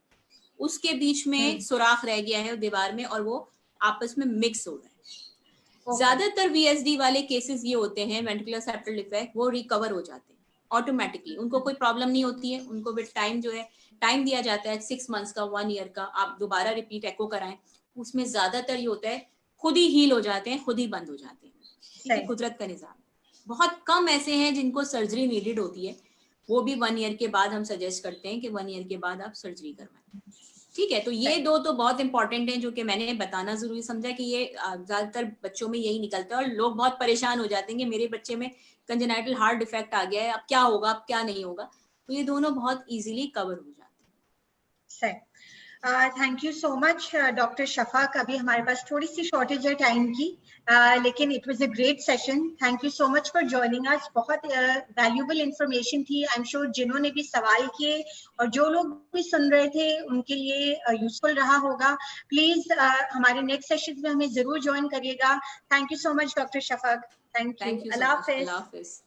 उसके बीच में सुराख रह गया है दीवार में, और वो आपस में मिक्स हो रहा है। ज्यादातर वीएसडी वाले केसेस ये होते हैं, वेंट्रिकुलर सेप्टल डिफेक्ट, वो रिकवर हो जाते हैं ऑटोमेटिकली, उनको कोई प्रॉब्लम नहीं होती है, उनको भी टाइम जो है टाइम दिया जाता है 6 मंथ्स का, 1 ईयर का, आप दोबारा रिपीट एको कराएं, उसमें ज्यादातर ये होता है खुद ही हील हो जाते हैं, खुद ही बंद हो जाते हैं, ठीक है, कुदरत का निजाम। बहुत कम ऐसे हैं जिनको सर्जरी नीडेड होती है, वो भी 1 ईयर के बाद हम सजेस्ट करते हैं कि 1 ईयर के बाद आप सर्जरी करवाएं, ठीक है। तो ये दो तो बहुत इंपॉर्टेंट हैं जो कि मैंने बताना जरूरी समझा कि ये ज्यादातर बच्चों में यही निकलता है, और लोग बहुत परेशान हो जाते हैं कि मेरे बच्चे में कंजेनाइटल हार्ट डिफेक्ट आ गया है, अब क्या होगा, अब क्या नहीं होगा। तो ये दोनों बहुत इजीली कवर हो जाते हैं। Thank you so much doctor Shafaq. अभी हमारे पास थोड़ी सी शॉर्टेज है टाइम की, लेकिन it was a great session. Thank you so much for joining us. बहुत वैल्यूएबल इंफॉर्मेशन थी। आई एम श्योर जिन्होंने भी सवाल किए और जो लोग भी सुन रहे थे उनके लिए यूजफुल रहा होगा। प्लीज हमारे नेक्स्ट सेशन में हमें जरूर ज्वाइन करिएगा। Thank you so much doctor Shafaq. Thank you. Allah Hafiz.